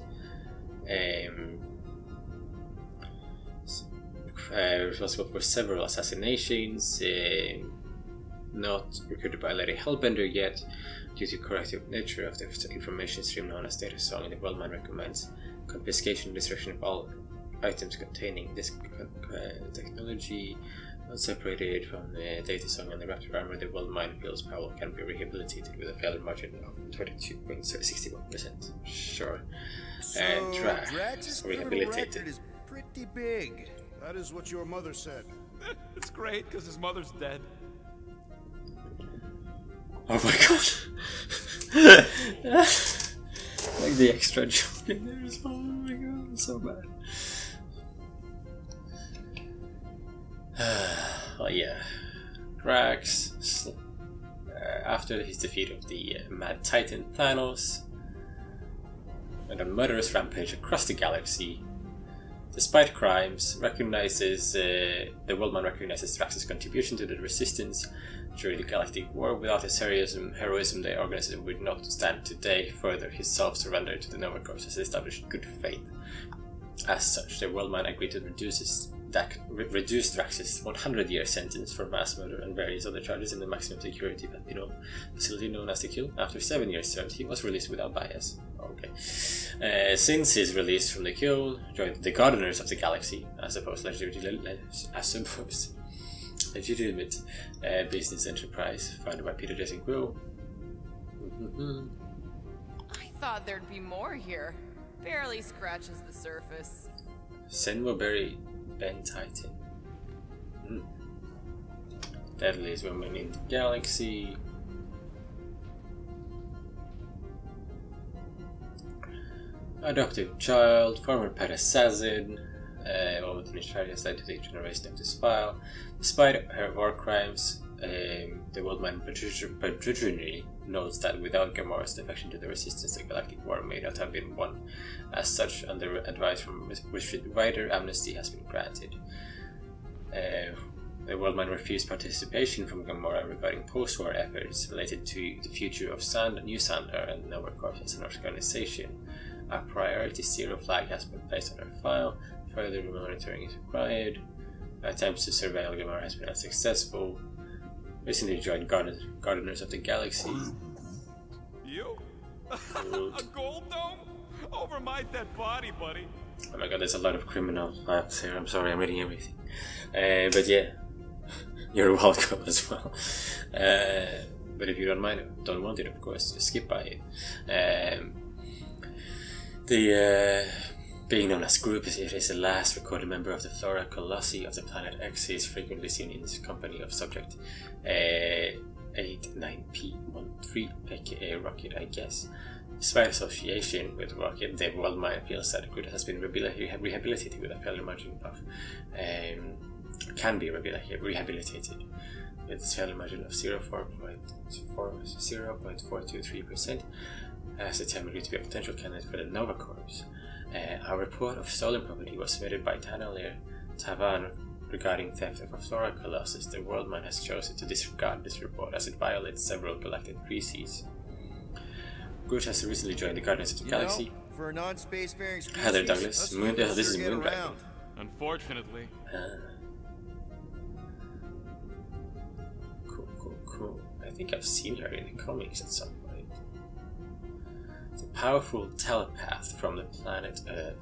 Responsible for several assassinations. Not recruited by Lady Hellbender yet, due to corrective nature of the information stream known as data zone. The Worldmine recommends confiscation and destruction of all items containing this technology. Not separated from the data zone and the Raptor armor, the Worldmine feels Powell can be rehabilitated with a failure margin of 22.61%. Sure. And Drax rehabilitated. Is pretty big. That is what your mother said. It's great because his mother's dead. Oh my god. Like the extra joke in there as well. Oh my god, so bad. Oh yeah. Drax, after his defeat of the Mad Titan Thanos, and a murderous rampage across the galaxy, despite crimes, recognizes the Worldmine recognizes Drax's contribution to the Resistance during the Galactic War. Without his heroism, the organization would not stand today. Further, his self-surrender to the Nova Corps has established good faith. As such, the Worldmine agreed to reduce Drax's 100-year sentence for mass murder and various other charges in the maximum security facility known as the Kill. After 7 years served, he was released without bias. Okay. Since his release from the Kill, joined the Gardeners of the Galaxy, as opposed legitimate business enterprise founded by Peter Jackson Quill. I thought there'd be more here. Barely scratches the surface. Senmo Berry Ben Titan. Deadliest woman in the galaxy. Adoptive child, former pet assassin. One with initiative has led to the generation of this file. Despite her war crimes, the Worldmine begrudgingly notes that without Gamora's defection to the Resistance, the Galactic War may not have been won. As such, under advice from wider amnesty has been granted. The Worldmine refused participation from Gamora regarding post-war efforts related to the future of New Sandar and Nova Corps as an organization. A priority 0 flag has been placed on her file. Further monitoring is required. Attempts to surveil Gamora has been unsuccessful. Recently joined Gardeners of the Galaxy. You? A gold dome? Over my dead body, buddy. Oh my god, there's a lot of criminal files here. I'm sorry, I'm reading everything. But yeah, you're welcome as well. But if you don't want it, of course, just skip by it. Being known as Group, it is the last recorded member of the Flora Colossi of the planet X. He is frequently seen in the company of Subject 89P13, aka Rocket, I guess. Despite association with Rocket, the Worldmine feels that Group has been rehabilitated with a failure margin of can be rehabilitated with a failure margin of 0.423%. Has determined to be a potential candidate for the Nova Corps. A report of stolen property was submitted by Tanalier Tavan regarding theft of a Flora Colossus. The Worldmine has chosen to disregard this report as it violates several galactic treaties. Groot has recently joined the Guardians of the Galaxy. For a non-spacefaring species, Heather Douglas. This is Moondragon. Unfortunately. Cool. I think I've seen her in the comics at some point. The powerful telepath from the planet Earth.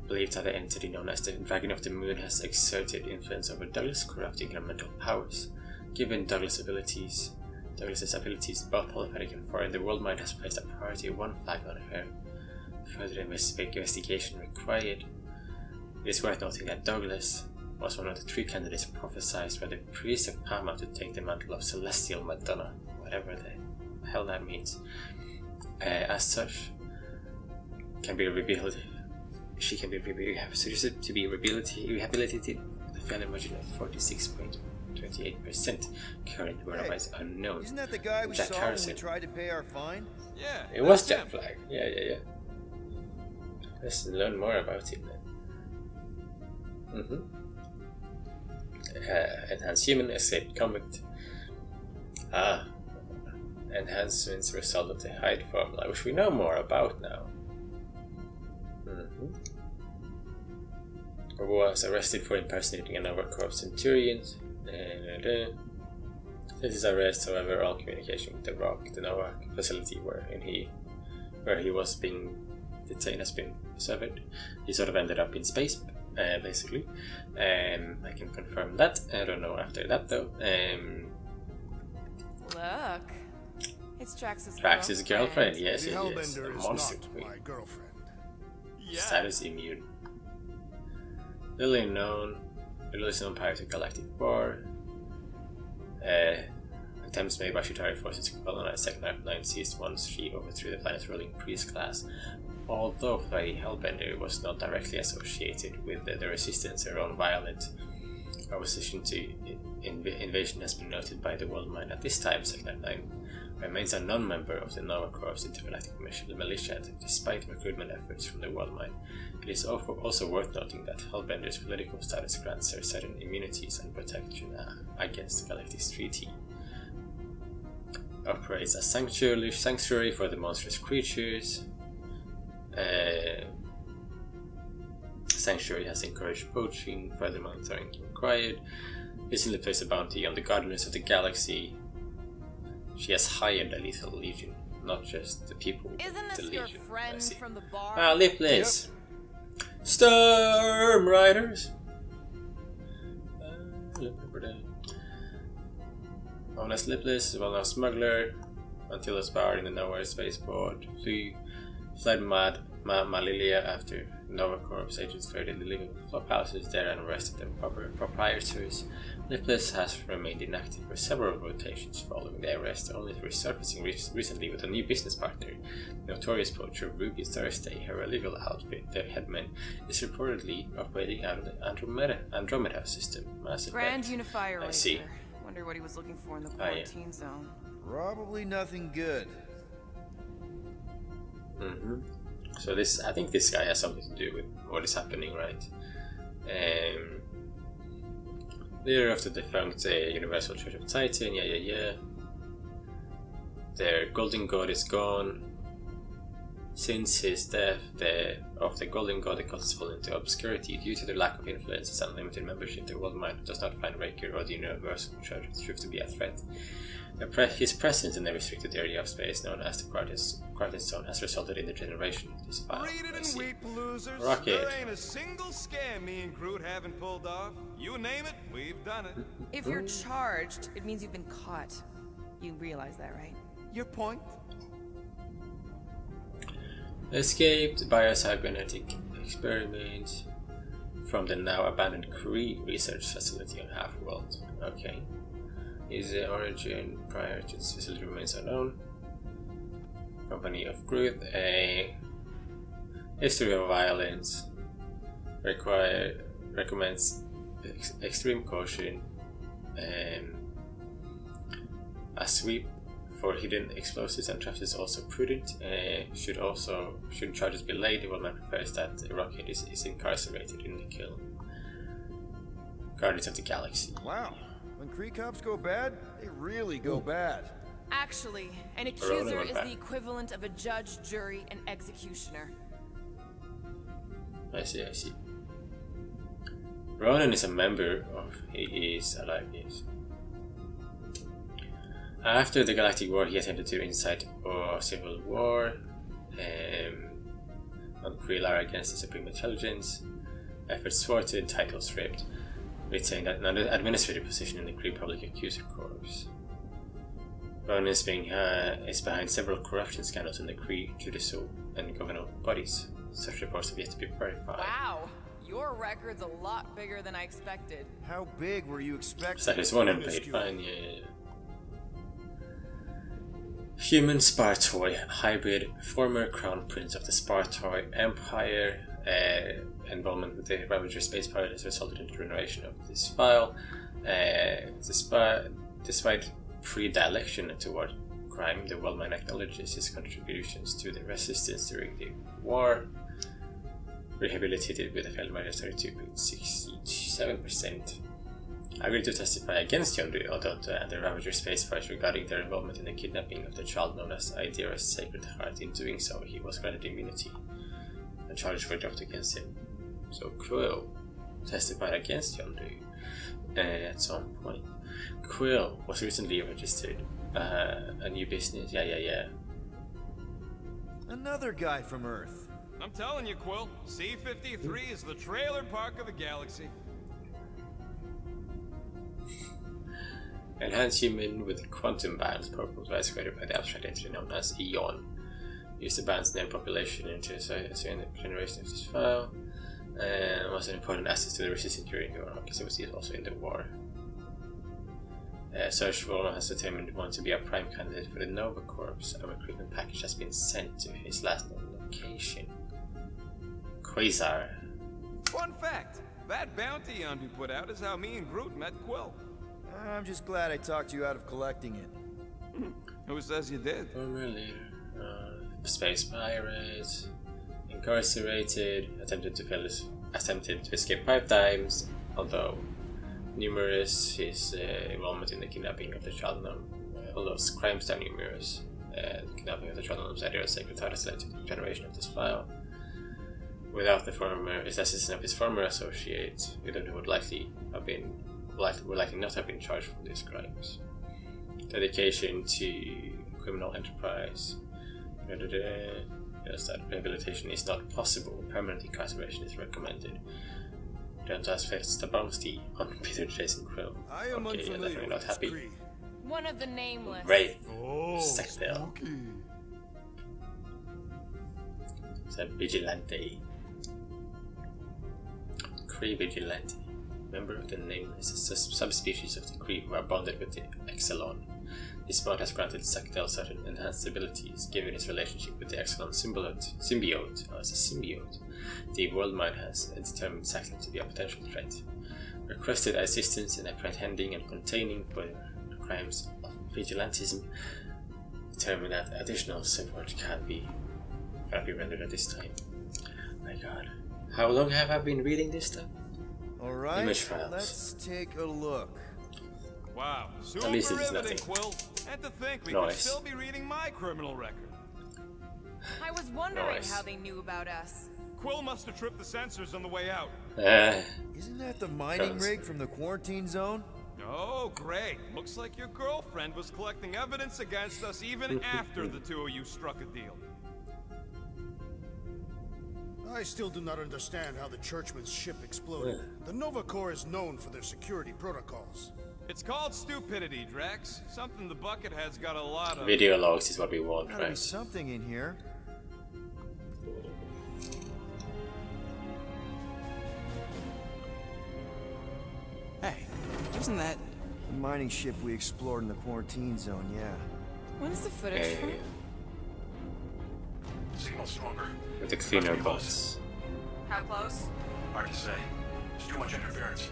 Believed that the entity known as the Dragon of the Moon has exerted influence over Douglas, corrupting her mental powers. Given Douglas's abilities, both telepathic and foreign, the Worldmine has placed a priority 1 flag on her. Further investigation required. It is worth noting that Douglas was one of the 3 candidates prophesied by the priest of Parma to take the mantle of Celestial Madonna, whatever the hell that means. As such, can be revealed. She can be suggested to be rehabilitated with a failure margin of 46.28%. Current whereabouts unknown. Isn't that the guy we saw when we tried to pay our fine? Yeah. It was Jack Flag. Yeah. Let's learn more about him then. Enhanced human, escaped convict. Enhancements result of the hide formula, which we know more about now. Was arrested for impersonating an overcorp centurion. Since his arrest, however, all communication with the Nova facility where he was being detained has been severed. He sort of ended up in space, basically. I can confirm that. I don't know after that though. Look, it's Drax's girlfriend. Yes, it is. A monster queen. My girlfriend. Yeah. Status immune. Little is known prior to Galactic War. Attempts made by Chitauri forces to colonize Second 9 ceased once she overthrew the planet's ruling priest class. Although Lady Hellbender was not directly associated with the resistance, her own violent opposition to invasion has been noted by the World Mind. At this time, Second 9 remains a non-member of the Nova Corps Intergalactic Militia, despite recruitment efforts from the World Mind. It is also worth noting that Hellbender's political status grants her certain immunities and protection against the Galactic Treaty. Operates a sanctuary for the monstrous creatures. Sanctuary has encouraged poaching, further monitoring required. Recently placed a bounty on the Guardians of the Galaxy. She has hired a lethal legion, not just the people. Isn't this your friend from the bar? Ah, Lipless. Yep. STOORM RIIIDERS. Known as Lipless, a well-known smuggler, until his power in the Nowhere spaceport, fled Malilia after Nova Corps agents raided the living flop houses there and arrested the proprietors. Lipless has remained inactive for several rotations following the arrest, only resurfacing recently with a new business partner. The notorious poacher Ruby Thursday, her illegal outfit, the headman, is reportedly operating out of the Andromeda system. Mass Grand Effect. Unifier. I see. Wonder what he was looking for in the quarantine zone. Probably nothing good. So I think this guy has something to do with what is happening, right? Leader of the defunct Universal Church of Titan, yeah. Their golden god is gone. Since his death, the golden god, the cult has fallen into obscurity due to the lack of influence and unlimited membership. The World Mind does not find Raker or the Universal Church to be a threat. His presence in the restricted area of space known as the Quarantine Zone has resulted in the generation of this file. Read it and weep, losers. Rocket. There ain't a single scam me and Groot haven't pulled off. You name it, we've done it. If you're charged, it means you've been caught. You realize that, right? Your point? Escaped by a cybernetic experiment from the now abandoned Kree research facility on Half-World. Okay. His origin prior to this facility remains unknown. Company of Groot, a history of violence, recommends extreme caution, a sweep for hidden explosives and traps is also prudent. Should charges be laid, the World prefers that the Rocket is incarcerated in the kill. Guardians of the Galaxy. Wow. When Kree cops go bad, they really go bad. Actually, an accuser is the equivalent of a judge, jury, and executioner. I see. Ronan is a member of... He is alive, yes. After the Galactic War, he attempted to incite a civil war on Kree against the Supreme Intelligence. Efforts thwarted, title stripped. Retained an administrative position in the Kree Public Accuser Corps. Bjorn is behind several corruption scandals in the Kree, judicial, and governmental bodies. Such reports have yet to be verified. Wow, your record's a lot bigger than I expected. How big were you expecting? So he's one unpaid fine, yeah. Human Spartoy, hybrid, former crown prince of the Spartoy Empire. Involvement with the Ravager space pirate has resulted in the generation of this file. Despite predilection toward crime, the Wellman acknowledges his contributions to the resistance during the war. Rehabilitated with a failed rate of 32.67%. Agreed to testify against Yondu, although the Ravager space fights regarding their involvement in the kidnapping of the child known as Idira's Sacred Heart. In doing so, he was granted immunity, and charges were dropped against him. So Quill testified against Yondu at some point. Quill was recently registered a new business. Yeah. Another guy from Earth. I'm telling you, Quill, C-53 is the trailer park of the galaxy. Enhanced human with quantum bands proposed created by the abstract entity known as Eon. Use the band's named population into a generation of this file. Was an important asset to the resistance during the war, because it was used also in the war. Search Warner has determined one to be a prime candidate for the Nova Corps. A recruitment package has been sent to his last known location. Quasar. Fun fact, that bounty Yondu put out is how me and Groot met Quill. I'm just glad I talked you out of collecting it. Who says you did? Former leader, space pirate, incarcerated, attempted to escape 5 times, although numerous. His involvement in the kidnapping of the child known, although crimes are numerous. The kidnapping of the child known as Idira's Sacred Heart has led to the generation of this file. Without his assistance of his former associate, Yondu would likely not have been charged for these crimes. Dedication to criminal enterprise. Yes, that rehabilitation is not possible. Permanent incarceration is recommended. Don't ask the bounty on Peter Jason Quill. I am unfamiliar with not this happy. Kree. One of the nameless. Right. Oh, Sectel. It's a vigilante. Kree vigilante. Member of the nameless, subspecies of the Kree who are bonded with the Exelon. This bond has granted Sectel certain enhanced abilities, given his relationship with the Exelon symbiote. As a symbiote, the World Mind has determined Sectel to be a potential threat. Requested assistance in apprehending and containing for the crimes of vigilantism. Determined that additional support can be rendered at this time. My God, how long have I been reading this stuff? Alright, Image files. let's take a look. Wow, super At least it's riveting, nothing. Quill. And to think we could Nice. still be reading my criminal record. I was wondering Nice. how they knew about us. Quill must have tripped the sensors on the way out. Isn't that the mining Thanks. rig from the quarantine zone? Oh, great. Looks like your girlfriend was collecting evidence against us even after the two of you struck a deal. I still do not understand how the Churchman's ship exploded. The Nova Corps is known for their security protocols. It's called stupidity, Drax. Something the Buckethead's got a lot of. Video logs is what we want, Gotta be right? something in here. Hey, isn't that... The mining ship we explored in the quarantine zone, yeah. When is the footage Hey, from? Signal stronger. with the cleaner bots. How close? Hard to say. There's too much interference.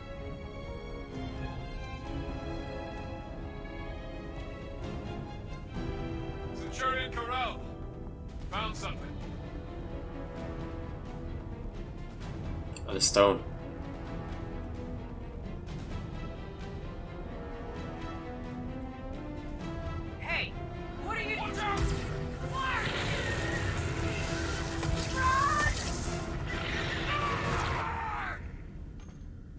Centurion Corral! Found something. On the stone. Hey, what are you doing?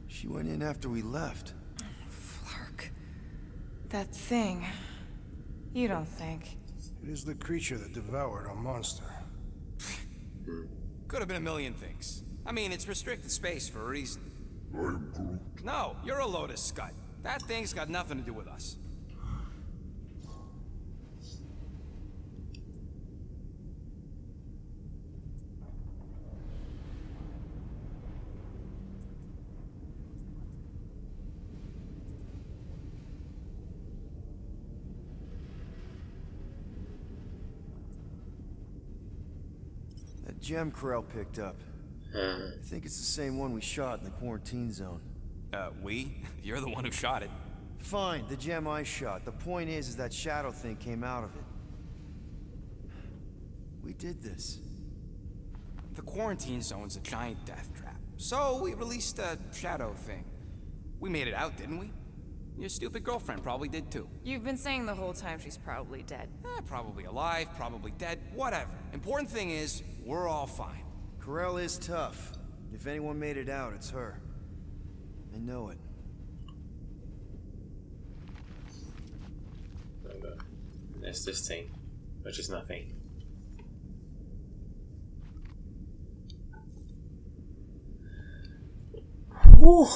She went in after we left. Flark. That thing. You don't think. It is the creature that devoured our monster. Could have been a million things. I mean, it's restricted space for a reason. I'm Groot. No, you're a load of scud. That thing's got nothing to do with us. That gem Corell picked up. I think it's the same one we shot in the quarantine zone. We? You're the one who shot it. Fine, the gem I shot. The point is that shadow thing came out of it. We did this. The quarantine zone's a giant death trap. So we released a shadow thing. We made it out, didn't we? Your stupid girlfriend probably did too. You've been saying the whole time she's probably dead. Probably alive, probably dead, whatever. Important thing is, we're all fine. Corell is tough. If anyone made it out, it's her. I know it. There's this thing, which is nothing. Whew.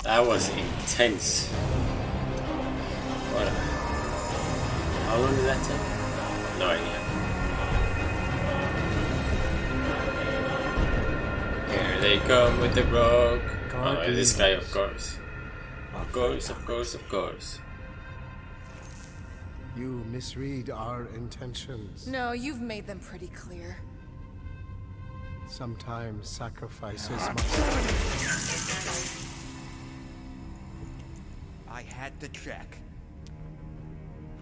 That was intense. What? How long did that take? No idea. Here they come with the rogue. Oh, this guy, of course. Of course, of course, of course. You misread our intentions. No, you've made them pretty clear. Sometimes sacrifices I had to check.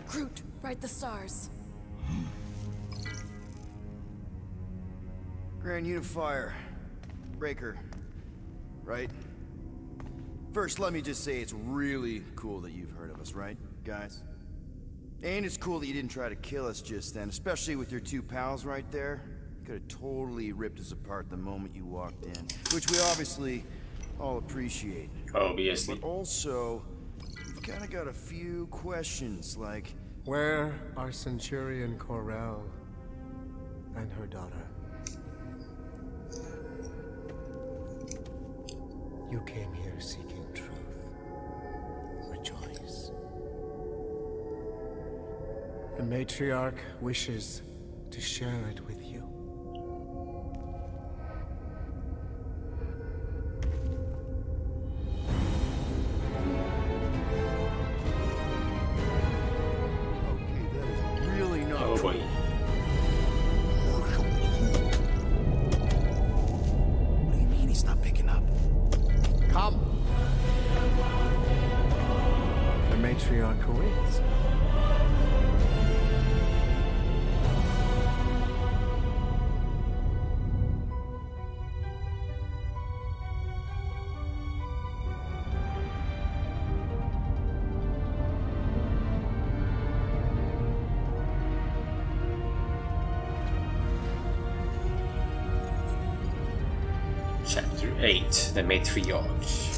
Groot, write the stars. Grand Unifier. Breaker. Right? First, let me just say it's really cool that you've heard of us, right, guys? And it's cool that you didn't try to kill us just then, especially with your two pals right there. Could have totally ripped us apart the moment you walked in, which we obviously all appreciate. Obviously. But also, we've kind of got a few questions, like... Where are Centurion Corell and her daughter? You came here seeking truth. Rejoice. The matriarch wishes to share it with you. Chapter 8, The Matriarch.